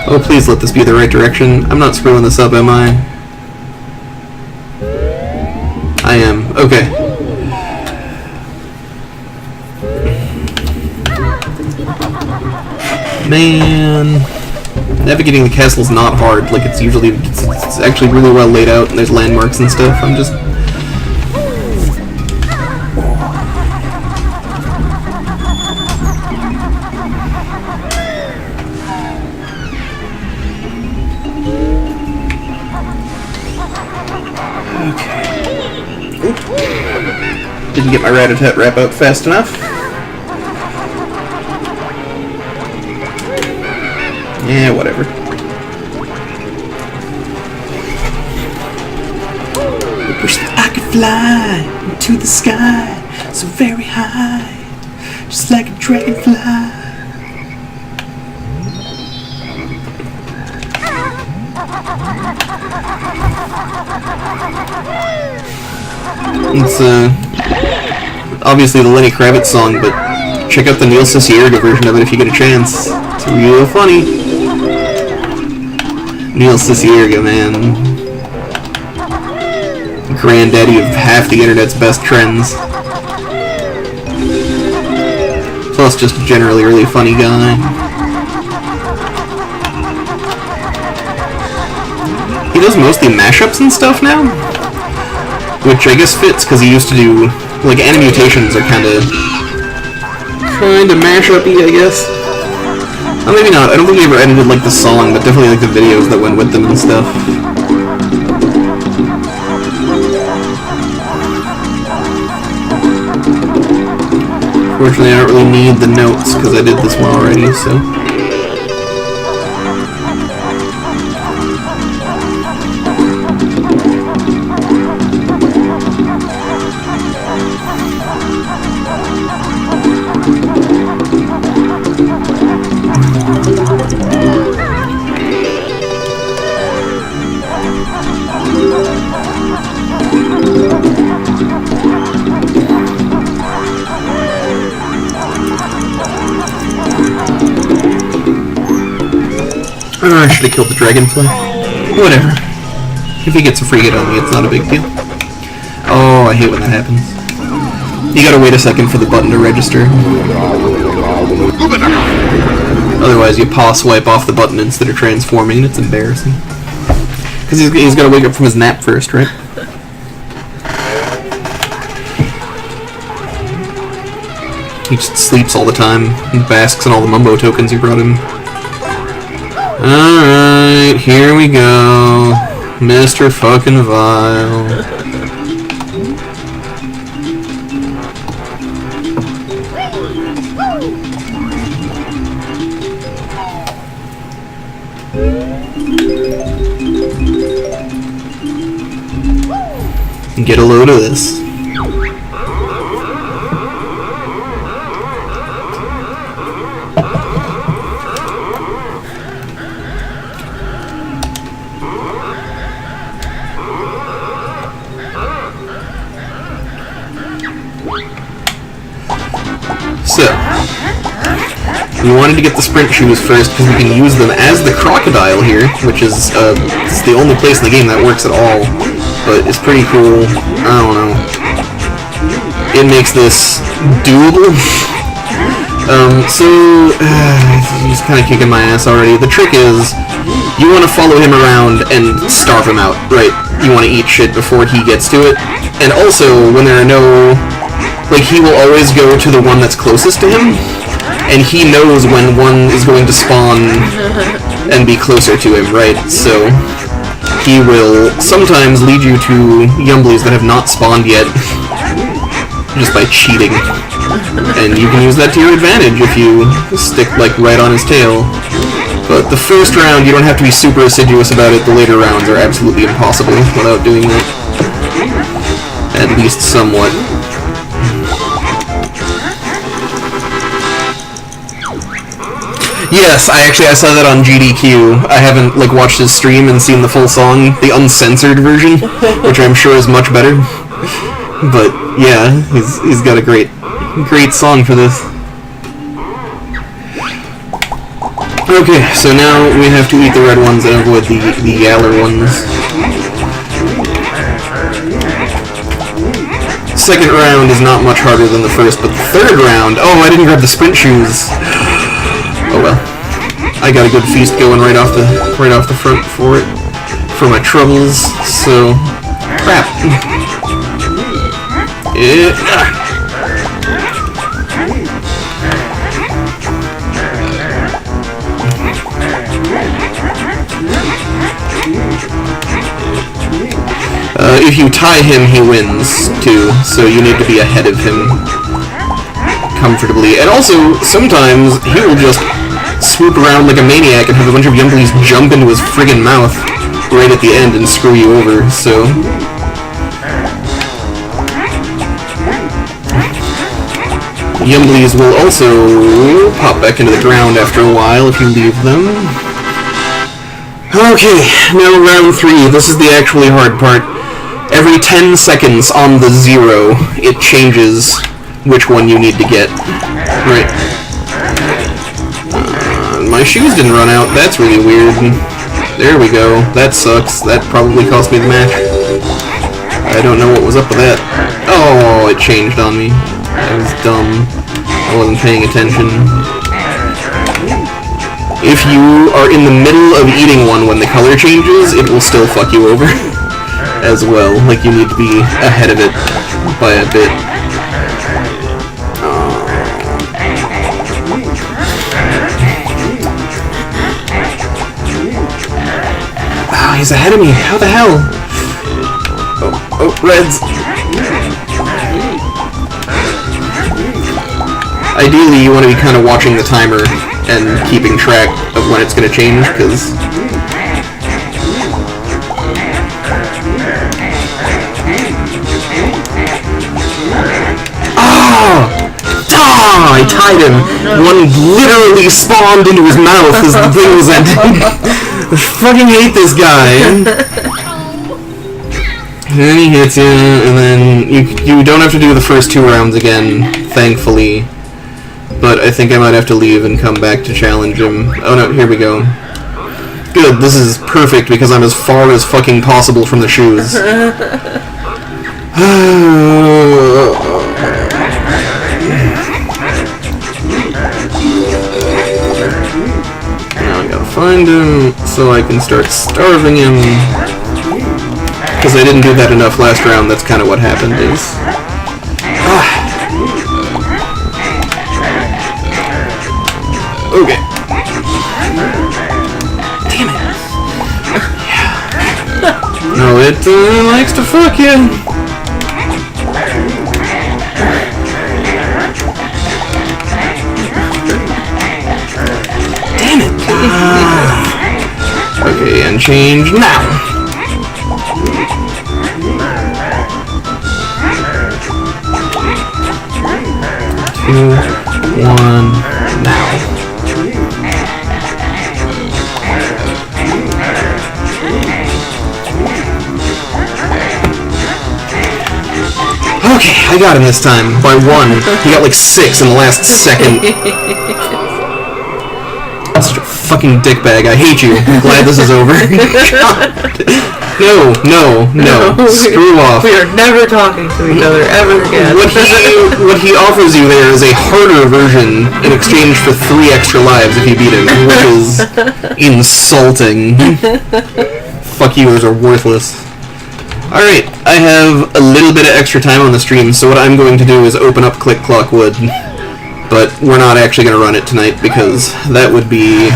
Speaker 1: Oh, please let this be the right direction. I'm not screwing this up, am I? I am. Okay. Man... Navigating the castle is not hard, like it's usually, it's actually really well laid out and there's landmarks and stuff. I'm just... Okay. Oop. Didn't get my rat-a-tat wrap out fast enough. Yeah, whatever. I wish that I could fly into the sky so very high, just like a dragonfly. It's obviously the Lenny Kravitz song, but check out the Neil Cicierega version of it if you get a chance. It's real funny. Neil Cicierega, man. Granddaddy of half the internet's best trends. Plus just generally really funny guy. He does mostly mashups and stuff now, which I guess fits because he used to do, like, Animutations are kind of Kinda mash-up-y, I guess. Oh, maybe not. I don't think we ever edited, like, the song, but definitely, like, the videos that went with them and stuff. Fortunately, I don't really need the notes, because I did this one already, so... I should have killed the dragonfly. Whatever. If he gets a free hit on me, it's not a big deal. Oh, I hate when that happens. You gotta wait a second for the button to register. Otherwise, you paw swipe off the button instead of transforming, and it's embarrassing. Because he's gotta wake up from his nap first, right? He just sleeps all the time and basks in all the mumbo tokens you brought him. Alright, here we go. Mr. fucking Vile. Get a load of this. So, we wanted to get the sprint shoes first because we can use them as the crocodile here, which is it's the only place in the game that works at all, but it's pretty cool. I don't know. It makes this doable. He's kind of kicking my ass already. The trick is, you want to follow him around and starve him out, right? You want to eat shit before he gets to it, and also when there are no... Like, he will always go to the one that's closest to him, and he knows when one is going to spawn and be closer to him, right? So, he will sometimes lead you to Yumblies that have not spawned yet, just by cheating. And you can use that to your advantage if you stick, like, right on his tail. But the first round, you don't have to be super assiduous about it. The later rounds are absolutely impossible without doing that. At least somewhat. Yes, I saw that on GDQ. I haven't like watched his stream and seen the full song, the uncensored version, which I'm sure is much better. But yeah, he's got a great song for this. Okay, so now we have to eat the red ones and avoid the yaller ones. Second round is not much harder than the first, but the third round, oh, I didn't grab the sprint shoes. Oh well. I got a good feast going right off the front for it. For my troubles, so crap. If you tie him, he wins too, so you need to be ahead of him comfortably. And also, sometimes he will just swoop around like a maniac and have a bunch of Yumblies jump into his friggin' mouth right at the end and screw you over, so... Yumblies will also pop back into the ground after a while if you leave them. Okay, now round 3. This is the actually hard part. Every 10 seconds on the 0, it changes which one you need to get. Right. My shoes didn't run out. That's really weird. There we go. That sucks. That probably cost me the match. I don't know what was up with that. Oh, it changed on me. I was dumb. I wasn't paying attention. If you are in the middle of eating one when the color changes, it will still fuck you over as well. Like, you need to be ahead of it by a bit. he's ahead of me. How the hell? Oh, reds. Ideally, you want to be kind of watching the timer and keeping track of when it's going to change, because... I tied him. One literally spawned into his mouth as the thing was ending. I fucking hate this guy. And then he hits you, and then you don't have to do the first 2 rounds again, thankfully. But I think I might have to leave and come back to challenge him. Oh no, here we go. Good, this is perfect because I'm as far as fucking possible from the shoes. Now I gotta find him so I can start starving him. Because I didn't do that enough last round, that's kind of what happened is... Okay. Damn it. No, it likes to fuck you. Damn it. Okay, and change now. 2, 1, now. Okay, I got him this time, by 1. He got like 6 in the last second. Such a fucking dickbag, I hate you. I'm glad this is over. No. Screw off.
Speaker 2: We are never talking to each other ever again.
Speaker 1: What he offers you there is a harder version in exchange for 3 extra lives if you beat him, which is insulting. Fuck you, those are worthless. Alright, I have a little bit of extra time on the stream, so what I'm going to do is open up Click Clock Wood. But we're not actually going to run it tonight because that would be...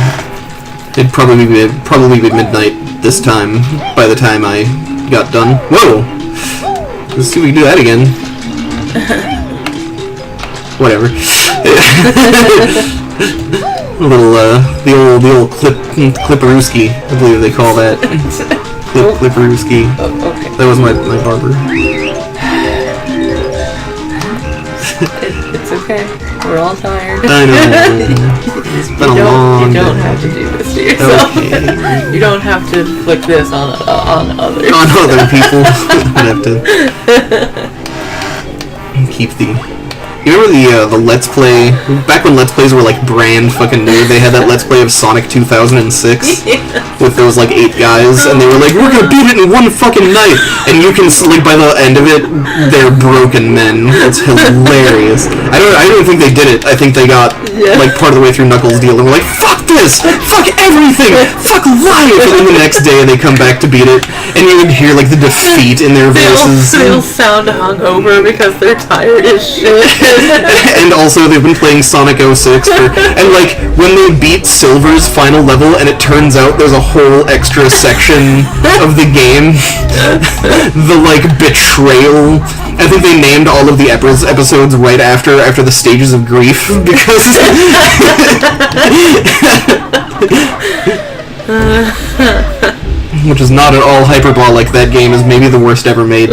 Speaker 1: It'd probably be midnight this time by the time I got done. Whoa! Let's see if we can do that again. Whatever. the old clipperooski, I believe they call that. Clipperooski.
Speaker 2: Oh, okay.
Speaker 1: That was my barber.
Speaker 2: It's okay. We're all tired.
Speaker 1: I know. It's been a long day.
Speaker 2: You don't have to do this to yourself. Okay. You don't have to flick this on others.
Speaker 1: On other people. I have to keep the... You remember the Let's Play, back when Let's Plays were like brand fucking new, they had that Let's Play of Sonic 2006, with those like 8 guys, and they were like, we're gonna beat it in 1 fucking night, and you can, like, by the end of it, they're broken men. It's hilarious. I don't think they did it. I think they got, like, part of the way through Knuckles' deal, and were like, fuck this! Fuck everything! Fuck life! And then the next day they come back to beat it, and you would hear, like, the defeat in their voices.
Speaker 2: They'll sound hungover because they're tired as shit.
Speaker 1: And also they've been playing Sonic 06 and like when they beat Silver's final level and it turns out there's a whole extra section of the game, the like betrayal. I think they named all of the episodes right after the stages of grief because which is not at all hyperbolic. That game is maybe the worst ever made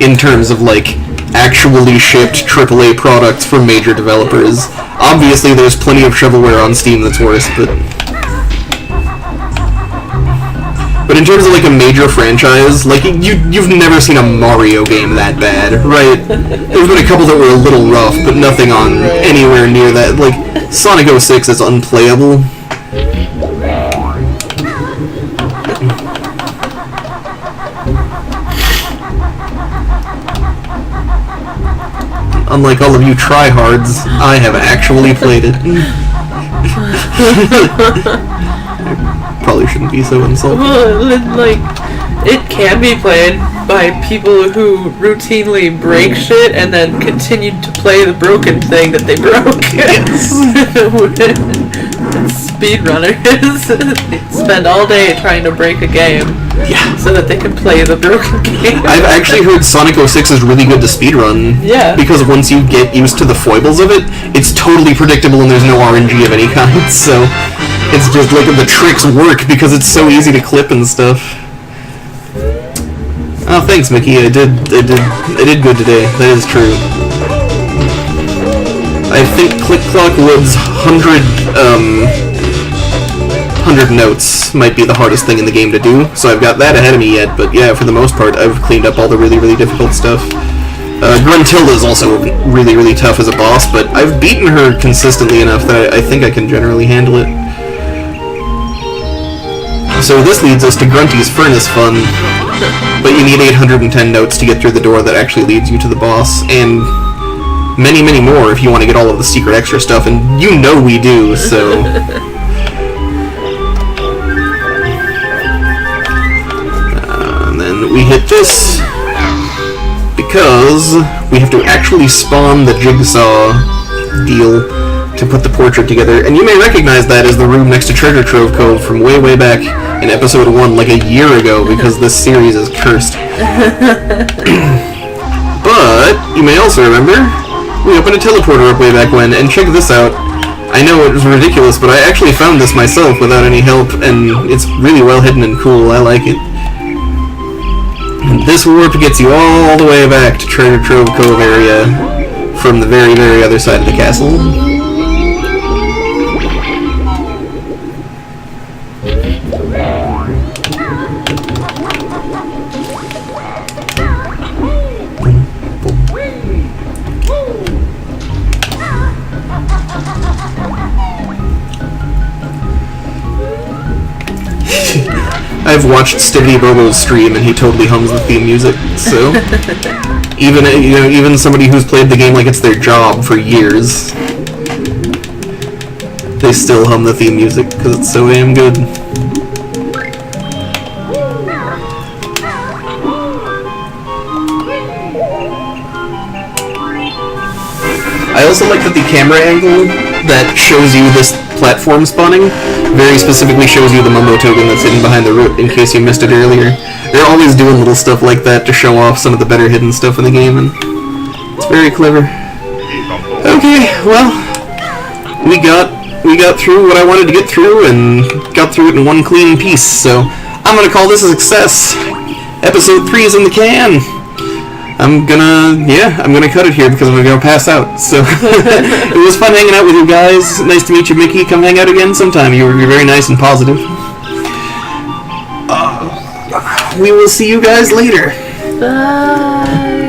Speaker 1: in terms of like actually shipped AAA products from major developers. Obviously, there's plenty of shovelware on Steam that's worse, but in terms of like a major franchise, like you've never seen a Mario game that bad, right? There's been a couple that were a little rough, but nothing on anywhere near that. Like Sonic 06 is unplayable. Unlike all of you tryhards, I have actually played it. Probably shouldn't be so insulting.
Speaker 2: Like, it can be played by people who routinely break shit and then continue to play the broken thing that they broke.
Speaker 1: Yes.
Speaker 2: Speedrunners spend all day trying to break a game so that they can play the broken game.
Speaker 1: I've actually heard Sonic 06 is really good to speedrun.
Speaker 2: Yeah.
Speaker 1: Because once you get used to the foibles of it, it's totally predictable and there's no RNG of any kind. So it's just like the tricks work because it's so easy to clip and stuff. Oh, thanks, Mickey. I did good today. That is true. I think Click Clock Wood's 100 notes might be the hardest thing in the game to do, so I've got that ahead of me yet, but yeah, for the most part, I've cleaned up all the really, really difficult stuff. Gruntilda is also really, really tough as a boss, but I've beaten her consistently enough that I think I can generally handle it. So this leads us to Grunty's Furnace Fun, but you need 810 notes to get through the door that actually leads you to the boss, and many, many more if you want to get all of the secret extra stuff, and you know we do, so... and then we hit this, because we have to actually spawn the jigsaw deal to put the portrait together, and you may recognize that as the room next to Treasure Trove Cove from way, way back in episode 1, like a year ago, because this series is cursed. But, you may also remember, we opened a teleporter up way back when, and check this out. I know it was ridiculous, but I actually found this myself without any help, and it's really well hidden and cool. I like it. And this warp gets you all the way back to Treasure Trove Cove area from the very, very other side of the castle. I've watched Stiggity Bobo's stream and he totally hums the theme music, so even somebody who's played the game like it's their job for years, they still hum the theme music because it's so damn good. I also like that the camera angle that shows you this platform spawning very specifically shows you the Mumbo token that's hidden behind the root, in case you missed it earlier. They're always doing little stuff like that to show off some of the better hidden stuff in the game, and it's very clever. Okay, well, we got through what I wanted to get through, and got through it in one clean piece, so I'm gonna call this a success. Episode 3 is in the can! I'm gonna cut it here because I'm gonna pass out. So it was fun hanging out with you guys. Nice to meet you, Mickey. Come hang out again sometime. You're very nice and positive. We will see you guys later.
Speaker 2: Bye.